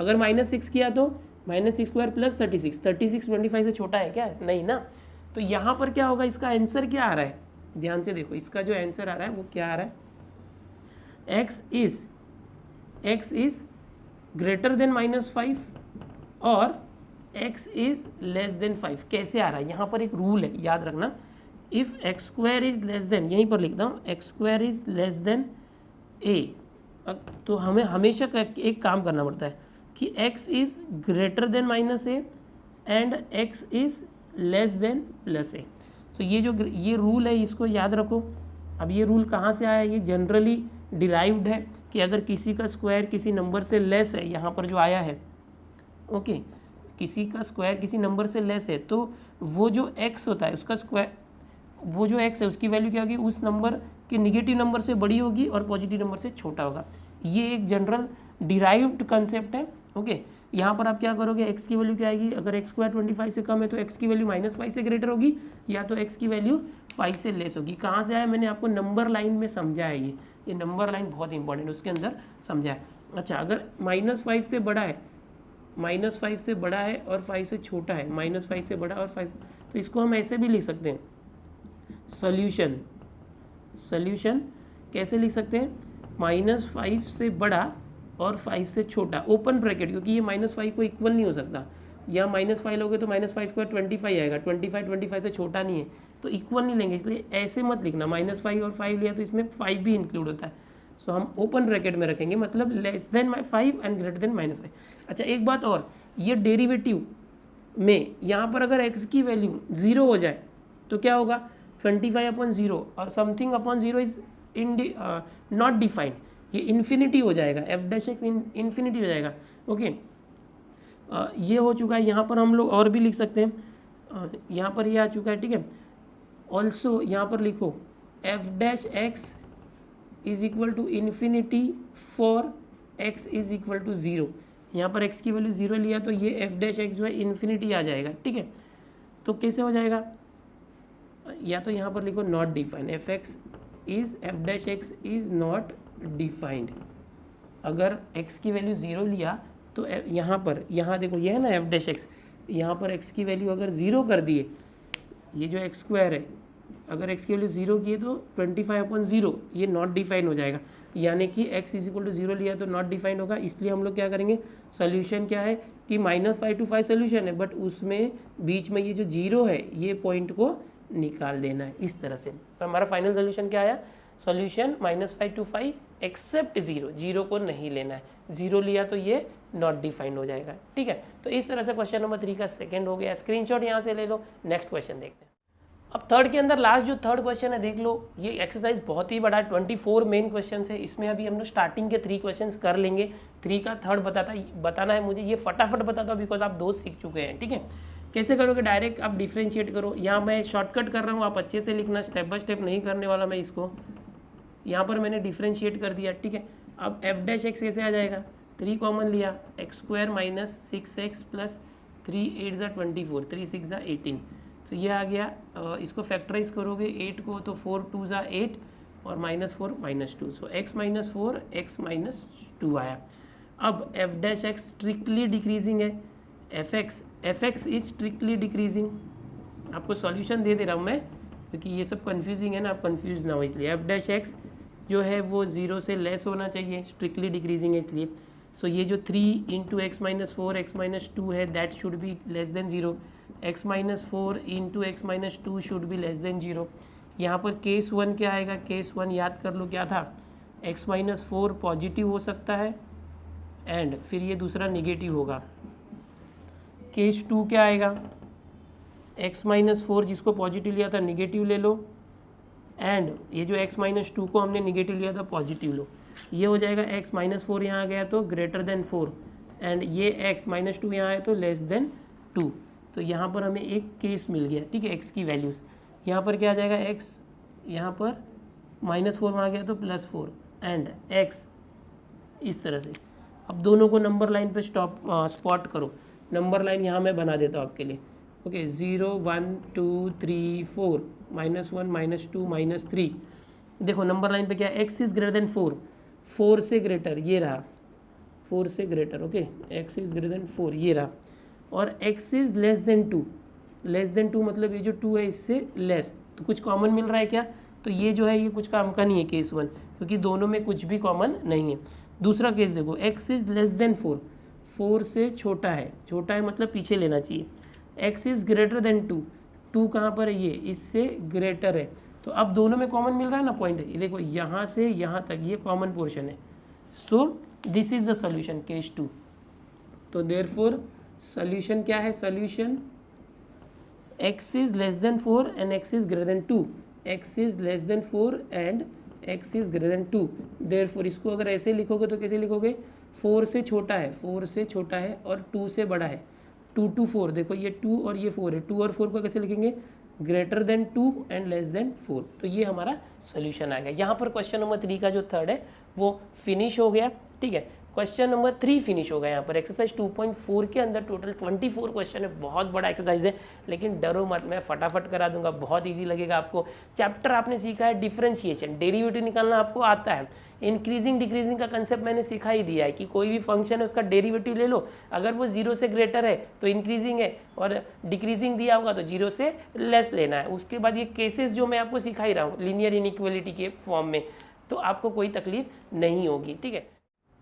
अगर -6 किया तो -6 स्क्वायर +36, 36 25 से छोटा है क्या, नहीं ना। तो यहाँ पर क्या होगा, इसका आंसर क्या आ रहा है, ध्यान से देखो, इसका जो आंसर आ रहा है वो क्या आ रहा है, x इज ग्रेटर देन -5 और x इज लेस देन 5। कैसे आ रहा है, यहाँ पर एक रूल है, याद रखना, if x square is less then, यहीं पर लिखता हूँ, x square is less then a, तो हमें हमेशा एक काम करना पड़ता है कि x is greater then -a and x is less then +a। तो ये रूल है, इसको याद रखो। अब ये रूल कहाँ से आया, ये जनरली डिराइव्ड है कि अगर किसी का स्क्वायर किसी नंबर से लेस है, यहाँ पर जो आया है, ओके, किसी का स्क्वायर किसी नंबर से लेस है तो वो जो x होता है उसका स्क्वायर, वो जो x है उसकी वैल्यू क्या होगी, उस नंबर के निगेटिव नंबर से बड़ी होगी और पॉजिटिव नंबर से छोटा होगा। ये एक जनरल डिराइव्ड कंसेप्ट है, ओके। यहाँ पर आप क्या करोगे, x की वैल्यू क्या आएगी, अगर x स्क्वायर 25 से कम है तो x की वैल्यू -5 से ग्रेटर होगी या तो x की वैल्यू 5 से लेस होगी। कहाँ से आया, मैंने आपको नंबर लाइन में समझाया, ये नंबर लाइन बहुत इंपॉर्टेंट है, उसके अंदर समझाया। अच्छा, अगर -5 से बड़ा है, -5 से बड़ा है और 5 से छोटा है, -5 से बड़ा और 5, तो इसको हम ऐसे भी लिख सकते हैं, सॉल्यूशन कैसे लिख सकते हैं, -5 से बड़ा और 5 से छोटा, ओपन ब्रैकेट, क्योंकि ये -5 को इक्वल नहीं हो सकता, या -5 लोगे तो -5 स्क्वायर 25 आएगा, 25 से छोटा नहीं है तो इक्वल नहीं लेंगे, इसलिए ऐसे मत लिखना। -5 और 5 लिया तो इसमें 5 भी इंक्लूड होता है, सो हम ओपन ब्रैकेट में रखेंगे, मतलब less than 5 and greater than -5। अच्छा एक बात और, ये डेरिवेटिव में यहाँ पर अगर x की वैल्यू 0 हो जाए तो क्या होगा, 25/0 और something upon 0 is not defined, ये इन्फिनिटी हो जाएगा, f' इन्फिनिटी हो जाएगा, ओके। ये हो चुका है। यहाँ पर हम लोग और भी लिख सकते हैं, यहाँ पर ये आ चुका है, ठीक है। ऑल्सो यहाँ पर लिखो f' is equal to infinity for x is equal to 0। यहाँ पर x की वैल्यू 0 लिया तो ये f' जो है इन्फिनिटी आ जाएगा, ठीक है। तो कैसे हो जाएगा, या तो यहाँ पर लिखो not defined, f' is not defined. अगर x की वैल्यू 0 लिया तो यहाँ देखो, ये है ना f', यहाँ पर x की वैल्यू अगर 0 कर दिए, ये जो x स्क्वायर है, अगर x की वैल्यू 0 की है तो 25/0 ये नॉट डिफाइन हो जाएगा, यानी कि x इज इक्वल टू 0 लिया तो नॉट डिफाइन होगा। इसलिए हम लोग क्या करेंगे, सोल्यूशन क्या है कि -5 to 5 सोल्यूशन है, बट उसमें बीच में ये जो 0 है ये पॉइंट को निकाल देना है, इस तरह से। तो हमारा फाइनल सोल्यूशन क्या आया, सोल्यूशन -5 to 5 एक्सेप्ट 0 को नहीं लेना है, 0 लिया तो ये नॉट डिफाइंड हो जाएगा, ठीक है। तो इस तरह से क्वेश्चन नंबर 3 का सेकंड हो गया। स्क्रीनशॉट यहाँ से ले लो, नेक्स्ट क्वेश्चन देखते हैं। अब थर्ड के अंदर लास्ट जो थर्ड क्वेश्चन है देख लो, ये एक्सरसाइज बहुत ही बड़ा है, 24 मेन क्वेश्चन है। इसमें अभी हम लोग स्टार्टिंग के 3 क्वेश्चन कर लेंगे, 3 का थर्ड बताना है मुझे। ये फटाफट बताता हूँ बिकॉज आप 2 सीख चुके हैं, ठीक है। कैसे करोगे, डायरेक्ट आप डिफ्रेंशिएट करो। यहाँ मैं शॉर्टकट कर रहा हूँ, आप अच्छे से लिखना, स्टेप बाय स्टेप नहीं करने वाला मैं इसको। यहाँ पर मैंने डिफ्रेंशिएट कर दिया, ठीक है। अब एफ डैश एक्स कैसे आ जाएगा, 3 कॉमन लिया, x square minus 6x plus 3 8 ज़ा 24, 3 6 ज़ा 18, तो ये आ गया। इसको फैक्टराइज करोगे 8 को तो 4 2 ज़ा 8 और -4 -2, सो x - 4 x - 2 आया। अब f dash x strictly decreasing है, f x is strictly decreasing. आपको सॉल्यूशन दे रहा हूँ मैं क्योंकि ये सब कंफ्यूजिंग है ना, आप कंफ्यूज ना हो इसलिए। एफ डैश एक्स जो है वो 0 से लेस होना चाहिए, स्ट्रिक्टली डिक्रीजिंग है इसलिए। सो ये जो 3 × x - 4 x - 2 है that should be less than 0, x - 4 × x - 2 should be less than 0। यहाँ पर केस 1 क्या आएगा, केस 1 याद कर लो क्या था, x - 4 पॉजिटिव हो सकता है एंड फिर ये दूसरा निगेटिव होगा। केस 2 क्या आएगा, x - 4 जिसको पॉजिटिव लिया था निगेटिव ले लो एंड ये जो x - 2 को हमने निगेटिव लिया था पॉजिटिव लो। ये हो जाएगा x - 4 यहाँ आ गया तो ग्रेटर देन 4 एंड ये x - 2 यहाँ आया तो लेस देन 2। तो यहाँ पर हमें एक केस मिल गया, ठीक है। x की वैल्यूज़ यहाँ पर क्या आ जाएगा, x यहाँ पर -4 वहाँ गया तो +4 एंड x इस तरह से। अब दोनों को नंबर लाइन पे स्पॉट करो। नंबर लाइन यहाँ मैं बना देता हूँ आपके लिए, ओके। 0 1 2 3 4 -1 -2 -3। देखो नंबर लाइन पे क्या है, x इज़ ग्रेटर देन 4, 4 से ग्रेटर ये रहा, 4 से greater, okay. x is greater than 4 ये रहा, और x is less than 2, less than 2 मतलब ये जो 2 है इससे लेस, तो कुछ कॉमन मिल रहा है क्या, तो ये जो है ये कुछ काम का नहीं है केस 1, क्योंकि दोनों में कुछ भी कॉमन नहीं है। दूसरा केस देखो, x इज़ लेस देन 4, 4 से छोटा है, छोटा है मतलब पीछे लेना चाहिए। x इज़ ग्रेटर देन 2, 2 कहाँ पर है, ये इससे ग्रेटर है, तो अब दोनों में कॉमन मिल रहा है ना पॉइंट, ये देखो यहाँ से यहाँ तक ये कॉमन पोर्शन है। So this is the solution case 2। तो देयरफॉर सॉल्यूशन क्या है, solution x is less than 4 and x is greater than 2, x is less than 4 and x is greater than 2। Therefore इसको अगर ऐसे लिखोगे तो कैसे लिखोगे, 4 से छोटा है, 4 से छोटा है और 2 से बड़ा है, 2 to 4, देखो ये 2 और ये 4 है, 2 और 4 को कैसे लिखेंगे, greater than 2 and less than 4। तो ये हमारा सोल्यूशन आ गया। यहाँ पर क्वेश्चन नंबर 3 का जो थर्ड है वो फिनिश हो गया, ठीक है। क्वेश्चन नंबर 3 फिनिश हो गया। यहाँ पर एक्सरसाइज 2.4 के अंदर टोटल 24 क्वेश्चन है, बहुत बड़ा एक्सरसाइज है, लेकिन डरो मत, मैं फटाफट करा दूंगा, बहुत इजी लगेगा आपको। चैप्टर आपने सीखा है डिफरेंशिएशन, डेरिवेटिव निकालना आपको आता है, इंक्रीजिंग डिक्रीजिंग का कंसेप्ट मैंने सिखा ही दिया है कि कोई भी फंक्शन है उसका डेरिवेटिव ले लो, अगर वो 0 से ग्रेटर है तो इंक्रीजिंग है और डिक्रीजिंग दिया होगा तो 0 से लेस लेना है। उसके बाद ये केसेस जो मैं आपको सिखा ही रहा हूँ लीनियर इनइक्वालिटी के फॉर्म में, तो आपको कोई तकलीफ नहीं होगी, ठीक है।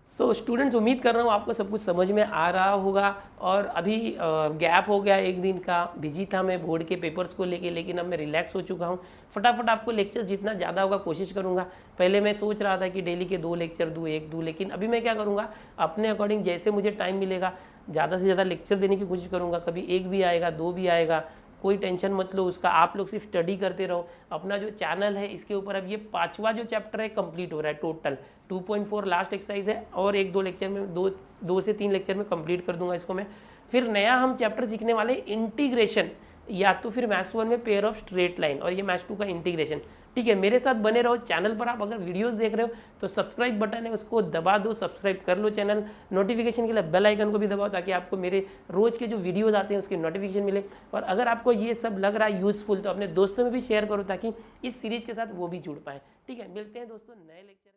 सो स्टूडेंट्स, उम्मीद कर रहा हूँ आपको सब कुछ समझ में आ रहा होगा। और अभी गैप हो गया एक दिन का, बिजी था मैं बोर्ड के पेपर्स को लेके, लेकिन अब मैं रिलैक्स हो चुका हूँ। फटाफट आपको लेक्चर्स जितना ज़्यादा होगा कोशिश करूँगा। पहले मैं सोच रहा था कि डेली के 2 लेक्चर दूँ, 1 दूँ, लेकिन अभी मैं क्या करूँगा, अपने अकॉर्डिंग जैसे मुझे टाइम मिलेगा ज़्यादा से ज़्यादा लेक्चर देने की कोशिश करूँगा। कभी 1 भी आएगा, 2 भी आएगा, कोई टेंशन मत लो उसका, आप लोग सिर्फ स्टडी करते रहो। अपना जो चैनल है इसके ऊपर अब ये 5वां जो चैप्टर है कंप्लीट हो रहा है, टोटल 2.4 लास्ट एक्सरसाइज है, और 1-2 लेक्चर में 2 से 3 लेक्चर में कंप्लीट कर दूंगा इसको मैं। फिर नया हम चैप्टर सीखने वाले इंटीग्रेशन, या तो फिर मैथ्स 1 में पेयर ऑफ स्ट्रेट लाइन और ये मैथ्स 2 का इंटीग्रेशन, ठीक है। मेरे साथ बने रहो चैनल पर। आप अगर वीडियोस देख रहे हो तो सब्सक्राइब बटन है उसको दबा दो, सब्सक्राइब कर लो चैनल। नोटिफिकेशन के लिए बेल आइकन को भी दबाओ ताकि आपको मेरे रोज के जो वीडियोस आते हैं उसके नोटिफिकेशन मिले। और अगर आपको ये सब लग रहा है यूजफुल तो अपने दोस्तों में भी शेयर करो ताकि इस सीरीज के साथ वो भी जुड़ पाए, ठीक है। मिलते हैं दोस्तों नए लेक्चर।